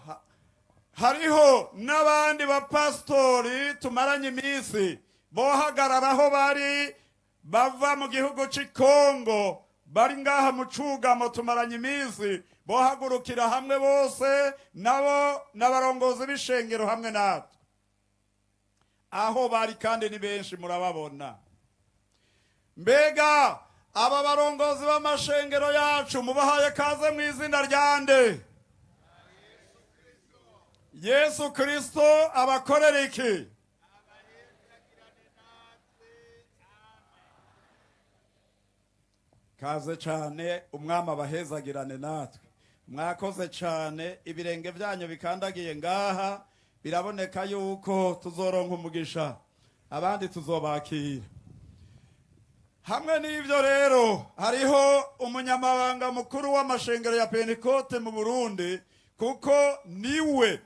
hariho n'abandi bapastori tumaranye iminsi bohagararaho bari bava mu gihugu c'i Kongo, bari ngaha mu Cugamo tumaranye iminsi bohagurukira hamwe bose nabo n'abarongozi b'ishengero hamwe natwe. Aho bari kandi ni benshi murababona. Mbega aba barongozi b'amashengero yacu mubahaye kaze mu izina rya nde? Yesu Kristo abakorera iki? Kaze cyane, umwami abahezagirane natwe. Mwakoze cyane, ibirenge byanyu bikandagiye ngaha, biraboneka yuko tuzoronka umugisha, abandi tuzobakira. Hamwe n'ivyo rero hariho umunyamabanga mukuru w'amashengero ya Pentecote mu Burundi, kuko niwe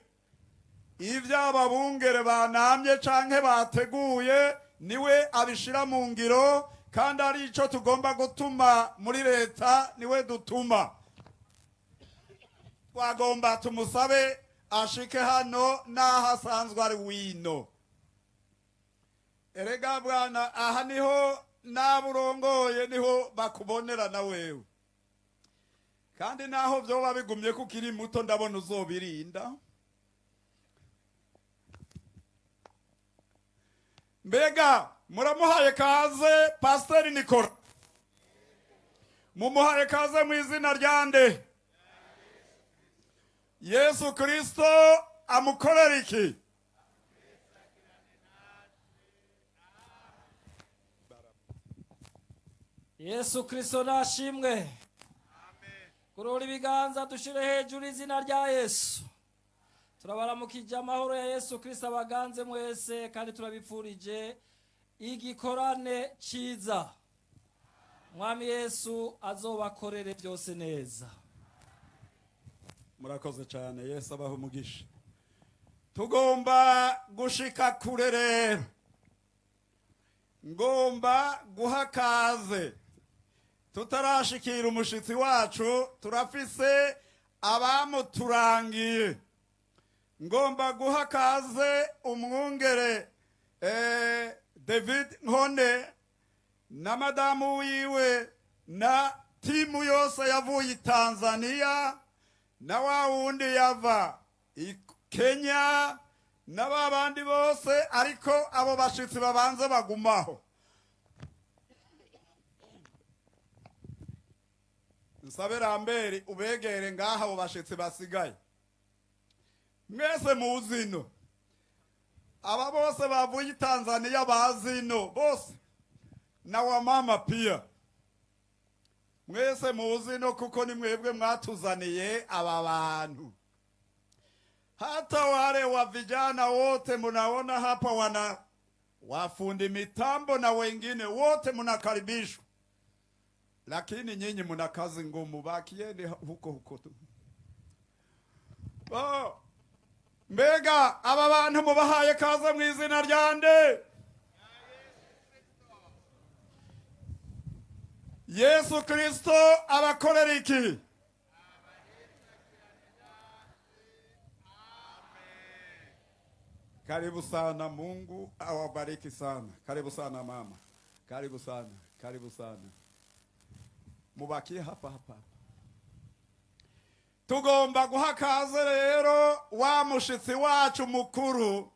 ivyo ababungere banamye canke bateguye niwe abishira mu ngiro, kandi ari ico tugomba gutuma muri leta niwe dutuma. Twagomba tumusabe ashike hano n'aho asanzwe ari wino. Erega bwana, aha niho naburongoye niho bakubonera na wewe, kandi naho vyoba bigumye kukiri muto ndabona uzobirinda. Mbega muramuhaye kaze Pastor Nicola, mumuhaye kaze mu izina ryande. Yesu Kristo amukorera iki? Yesu Kristo nashimwe. Kurora ibiganza dushire hejuru izina rya Yesu. Turabaramukije amahoro ya Yesu Kristo abaganze mwese, kandi turabipfurije igikorane ciza. Mwami Yesu azobakorere byose neza. Murakoze cyane, Yesu abaho umugisha. Tugomba gushika kure rero, ngomba guha kaze. Tutarashikira umushitsi wacu, turafise abamuturangiye. Ngomba guha kaze umwungere David Nkone na madamu wiwe na timu yose yavuye i Tanzania, na wa wundi yava i Kenya, na babandi bose, ariko abo bashitsi babanze bagumaho. Nsabe Ramberi ubegere ngaha abo bashitsi basigaye. Mwese muzino, aba bose bavuye i Tanzania bazino bose, na wa mama pia mwese muzino, kuko ni mwebwe mwatuzaniye aba bantu. Hata wale wa vijana wote munaona hapa wafundi mitambo na wengine wote munakaribishwa, lakini nyinyi muna kazi ngumu, bakieni huko tu. Mbega aba bantu mubahaye kaze mu izina ryande. Yesu Kristo abakorera iki? Karibu sana, Mungu awabariki sana. Karibu sana mama, karibu sana, karibu sana. Mubakie hapa. Tugomba guha kaze rero wa mushitsi wacu mukuru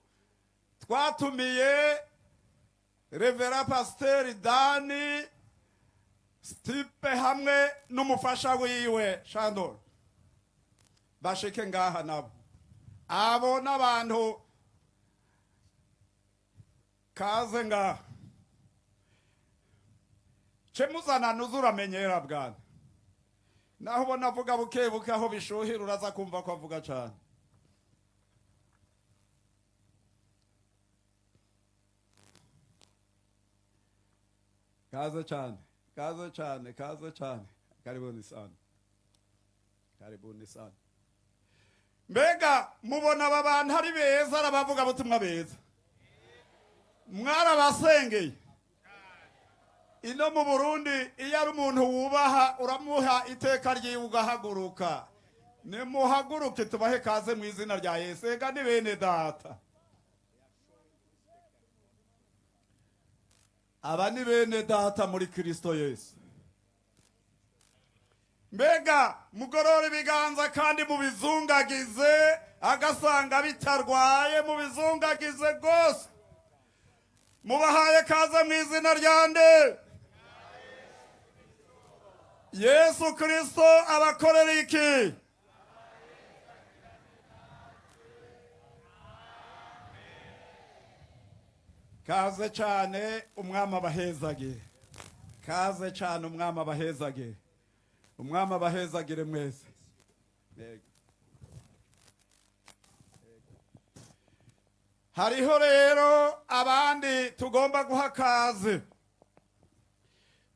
twatumiye, Revera Pasteur Dani Stipe hamwe n'umufasha wiwe Shandor. Bashike ngaha nabo. Abo n'abantu kaze ngaha. Chemuzana nuzura menyera bwana. Naho ubona avuga buke aho bishuhira uraza kumva ko avuga cyane. Kaze cyane. Karibuni sana. Mbega mubona aba bantu ari beza, arabavuga butumwa beza. Mwarabasengeye. Ino mu Burundi iyo ari umuntu wubaha uramuha iteka ryiwe ugahaguruka. Nimuhaguruke tubahe kaze mu izina rya Yesu. Ega ni bene data. Aba ni bene data muri Kristo Yesu. Mbega mugorora ibiganza kandi mubizungagize, agasanga bitarwaye mubizungagize gose. Mubahaye kaze mu izina ryande. Yesu Kristo abakorera iki? Kaze cyane umwami abahezagire. Kaze cyane umwami abahezagire. Umwami abahezagire mwese. Hariho rero abandi tugomba guha kaze.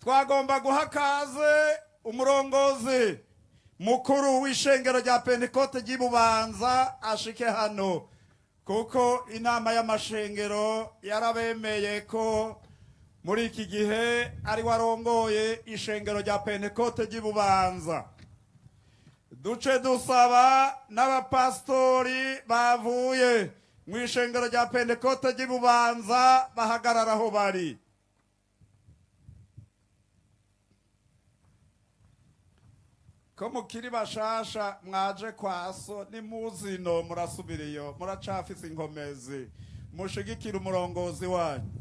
Twagomba guha kaze umurongozi mukuru w'ishengero rya Pentecote ry'Ibubanza ashike hano. kuko inama y'amashengero yarabemeye ko muri iki gihe ari warongoye ishengero rya Pentekote ry'Ibubanza. Duce dusaba n'abapastori bavuye mu ishengero rya Pentekote ry'Ibubanza bahagarara aho bari. Ko mukiri bashasha mwaje kwaso nimuzino murasubiriyo muracafise inkomezi mushigikira umurongozi wanyu.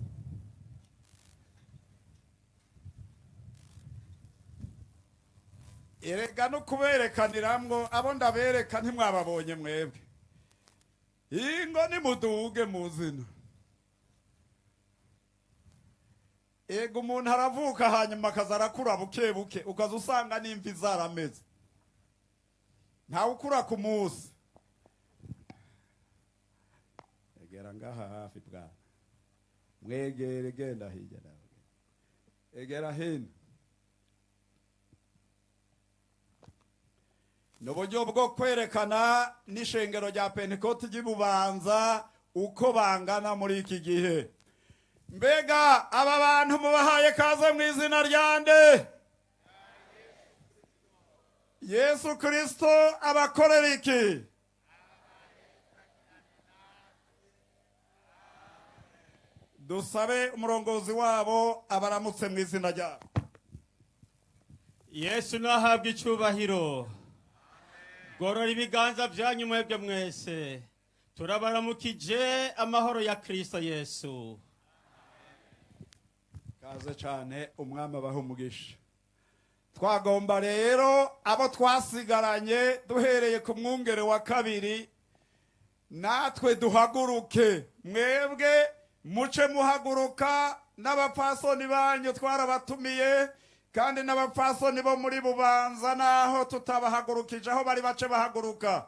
Erega no kuberekaniramwo abo ndabereka ntimwababonye mwebwe. Ingo nimuduge muzino. Ego umuntu aravuka hanyuma akaza arakura buke buke ukaza usanga n'imvi zarameze. Ntawe ukura ku munsi. Egera ngaha hafi bwa. Mwegere genda hirya nawe. Egera hino. N'uburyo bwo kwerekana n'ishengero rya Pentekote ry'Ibubanza uko bangana muri iki gihe. Mbega aba bantu mubahaye kaze mu izina ryande? Yesu Kristo abakorera iki? Dusabe umurongozi wabo abaramutse mu izina ryabo. Yesu nahabwa icyubahiro. Gorora ibiganza byanyu mwebwe mwese. Turabaramukije amahoro ya Kristo Yesu. Kaze cyane umwami abaha umugisha. Twagomba rero abo twasigaranye duhereye ku mwungere wa kabiri natwe duhaguruke. Mwebwe muce muhaguruka n'abapasoni banyu twarabatumiye kandi n'abapasoni bo muri Bubanza naho tutabahagurukije aho bari bace bahaguruka.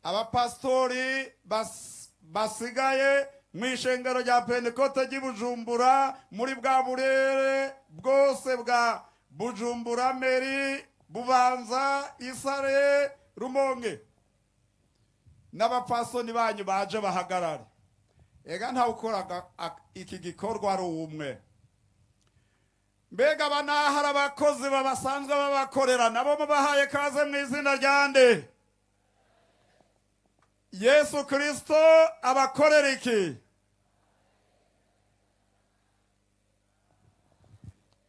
Abapastori basigaye mu ishengero rya Pentekote ry'Ibujumbura muri bwa burere bwose bwa Bujumbura, Meri, Bubanza, Isare, Rumonge. N'abapasoni banyu baje bahagarare. Ega nta ukoraga iki gikorwa ari umwe. Mbega banahara abakozi babasanzwe babakorera nabo mubahaye kaze mu izina ryande? Yesu Kristo abakorera iki?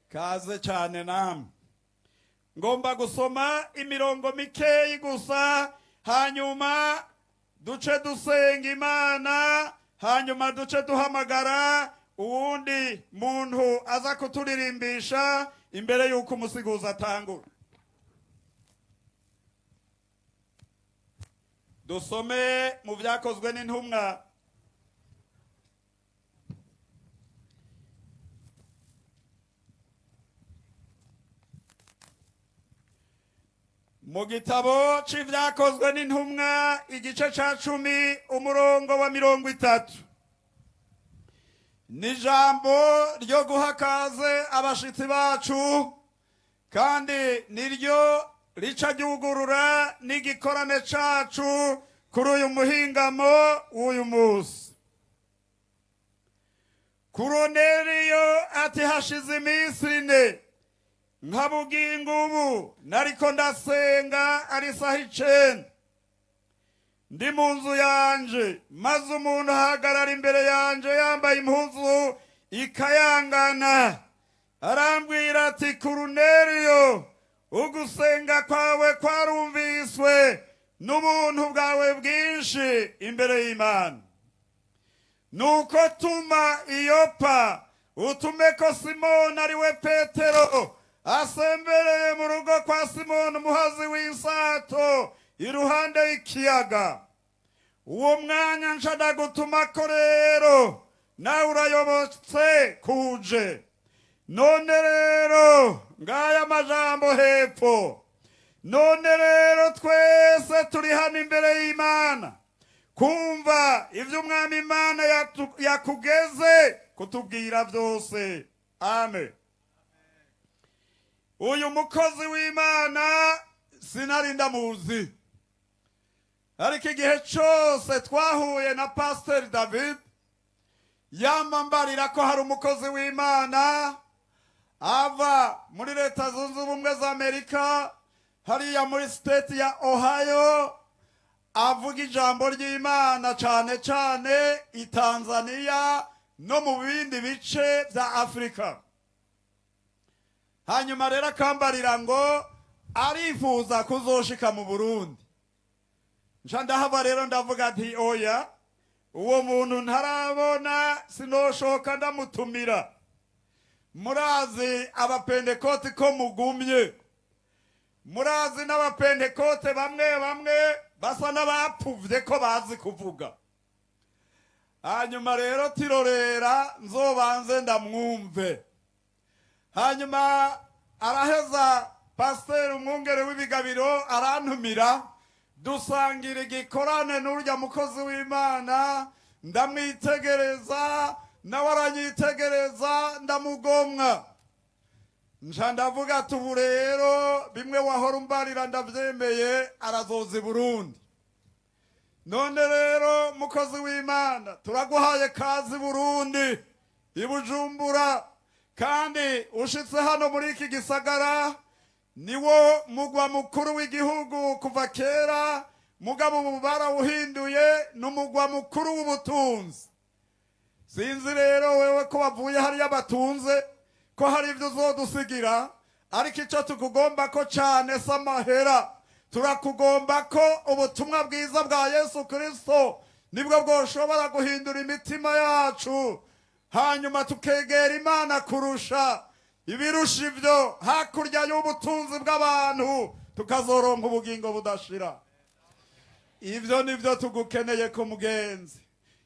Kaze cyane namwe. Ngomba gusoma imirongo mikeyi gusa hanyuma duce dusenga Imana hanyuma duce duhamagara uwundi muntu aza kuturirimbisha imbere yuko umusiguzi atangura. Dusome mu byakozwe n'intumwa mu gitabo c'ivyakozwe n'intumwa igice ca 10 umurongo wa 30. Nijambo ryo guhakaze abashitsi bacu kandi niryo rica ryugurura n'igikorane cacu kuri uyu muhingamo w'uyu munsi. Koruneliyo ati hashize iminsi 4 nkabugingo ubu nariko ndasenga ari saha 9 ndi mu nzu yanje maze umuntu ahagarara imbere yanje yambaye impuzu ikayangana arambwira ati Koruneliyo ugusenga kwawe kwarumviswe n'ubuntu bwawe bwinshi imbere y'Imana. Nuko tuma Iyopa utumeko Simoni ariwe Petero asembereye mu rugo kwa Simoni umuhazi w'insato iruhande y'ikiyaga. Uwo mwanya nshada gutumako rero nawe urayobotse kuje. None rero ngaya amajambo hepfo. None rero twese turi hano imbere y'Imana kumva ivyo umwami Imana yakugeze kutubwira byose. Amen. Uyu mukozi w'Imana sinari ndamuzi. ariko igihe cyose twahuye na Pasiteri David yamambarira ko hari umukozi w'Imana ava muri Leta Zunze Ubumwe za Amerika hariya muri state ya Ohio avuga ijambo ry'Imana cyane cyane i Tanzania no mu bindi bice bya Afurika. Hanyuma rero akambarira ngo arifuza kuzoshika mu Burundi. Nca ndahava rero ndavuga ati oya, uwo muntu ntarabona sinoshoka ndamutumira. Murazi abapentekote ko mugumye, murazi n'abapentekote bamwe bamwe basa n'abapfuvye ko bazi kuvuga. Hanyuma rero tirorera nzobanze ndamwumve. Hanyuma araheza Pasiteri umwungere w'ibigabiro arantumira dusangira igikorane n'urya mukozi w'Imana, ndamwitegereza nawe aranyitegereza ndamugomwa. Nca ndavuga ati ubu rero bimwe wahora umbarira ndavyemeye, arazoza i Burundi. None rero mukozi w'Imana turaguhaye kazi Burundi i Bujumbura, kandi ushitse hano muri iki gisagara niwo mugwa mukuru w'igihugu kuva kera, mugabo ubu barawuhinduye n'umugwa mukuru w'ubutunzi. Sinzi rero wewe ko bavuye hariya batunze ko hari ibyo uzodusigira, ariko icyo tukugomba ko cyane s'amahera, turakugomba ko ubutumwa bwiza bwa Yesu Kristo nibwo bwoshobora guhindura imitima yacu, hanyuma tukegera Imana kurusha ibirusha ibyo, hakurya y'ubutunzi bw'abantu tukazoronka ubugingo budashira. Ibyo nibyo tugukeneye ko mugenzi.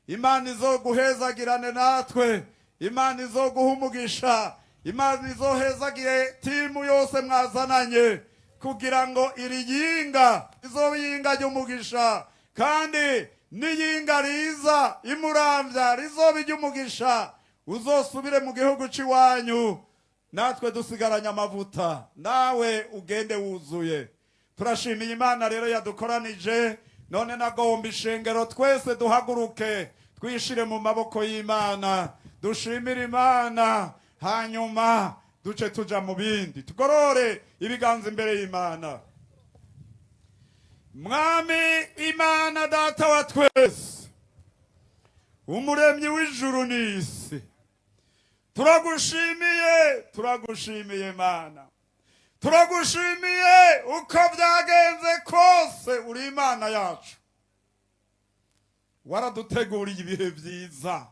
Imana izoguhezagirane natwe, Imana izoguha umugisha, Imana izohezagire timu yose mwazananye, kugira ngo iri yinga izobe yinga ry'umugisha, kandi n'iyinga riza imuramvya rizobe ry'umugisha, uzosubire mu gihugu c'iwanyu natwe dusigaranye amavuta, nawe ugende wuzuye. Turashimiye Imana rero yadukoranije, none nagomba ishengero twese duhaguruke twishire mu maboko y'Imana, dushimire Imana, hanyuma duce tuja mu bindi, tugorore ibiganza imbere y'Imana. Mwami Imana data wa twese, umuremyi w'ijuru n'isi, turagushimiye Mana, turagushimiye uko byagenze kose, uri Imana yacu, waraduteguriye ibihe byiza.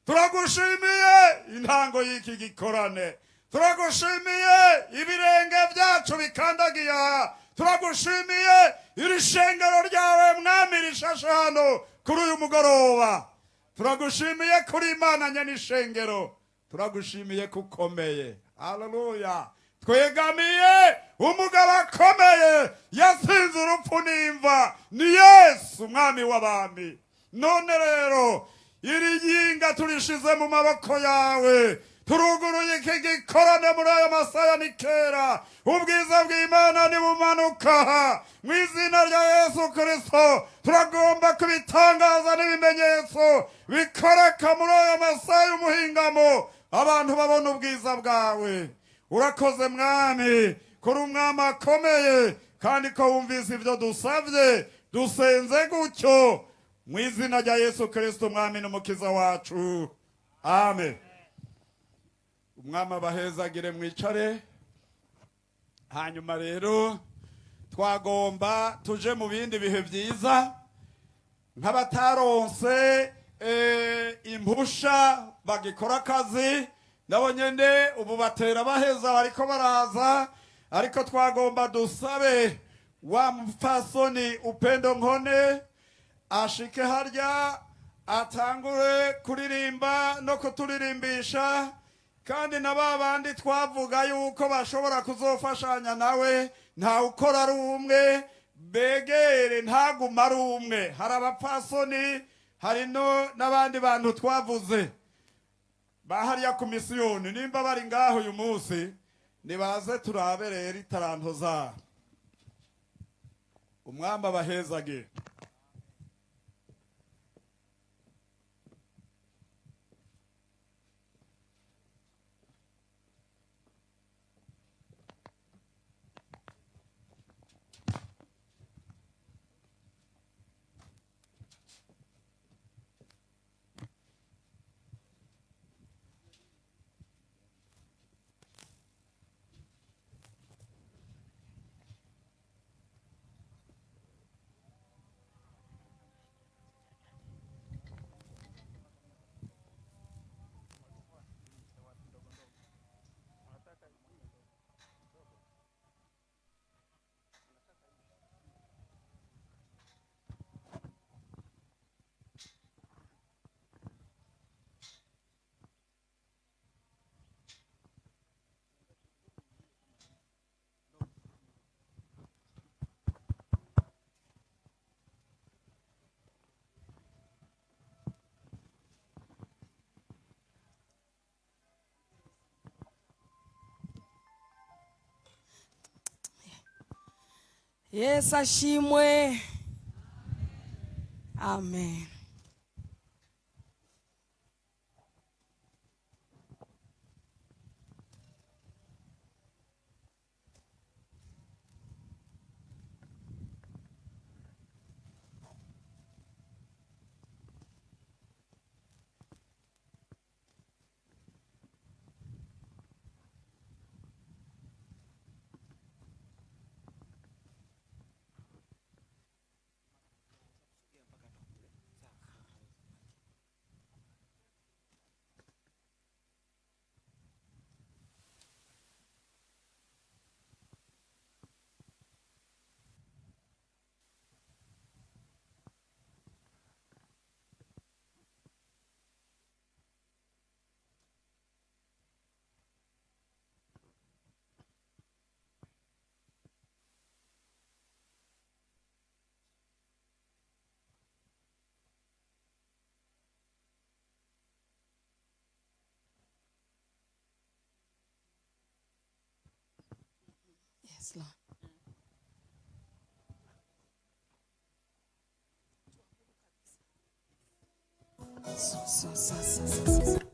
Turagushimiye intango y'iki gikorane, turagushimiye ibirenge byacu bikandagiye, turagushimiye iri shengero ryawe Mwami rishashe hano kuri uyu mugoroba, turagushimiye kuri Imana nyenishengero, turagushimiye kukomeye. Haleluya. Twegamiye umugabo akomeye yasinze urupfu n'imva, ni Yesu Mwami w'abami. None rero iri yinga turishize mu maboko yawe, turuguruye iki gikorane muri aya masaha ni kera, ubwiza bw'Imana nibumanuka mu izina rya Yesu Kristo. Turagomba kubitangaza n'ibimenyetso bikoreka muri aya masaha y'umuhingamo, abantu babona ubwiza bwawe. Urakoze Mwami, kuri umwami akomeye, kandi ko wumvise ibyo dusabye, dusenze gutyo mu izina rya Yesu Kristo Mwami n'umukiza wacu, amen. Umwami abahezagire, mwicare. Hanyuma rero twagomba tuje mu bindi bihe byiza, nk'abataronse impusha bagikora akazi nabo nyene ubu batera baheza bariko baraza, ariko twagomba dusabe wa mfasoni Upendo Nkone ashike harya atangure kuririmba no kuturirimbisha, kandi na babandi twavuga yuko bashobora kuzofashanya nawe, nta ukora ari umwe, begere ntaguma ari umwe. Hari abapfasoni, hari no n'abandi bantu twavuze bahariya ku misiyoni, nimba bari ngaho uyu munsi nibaze turabe rero itaranto zabo. Umwami abahezage. Yesu ashimwe. Amen. Yes, Lord. So.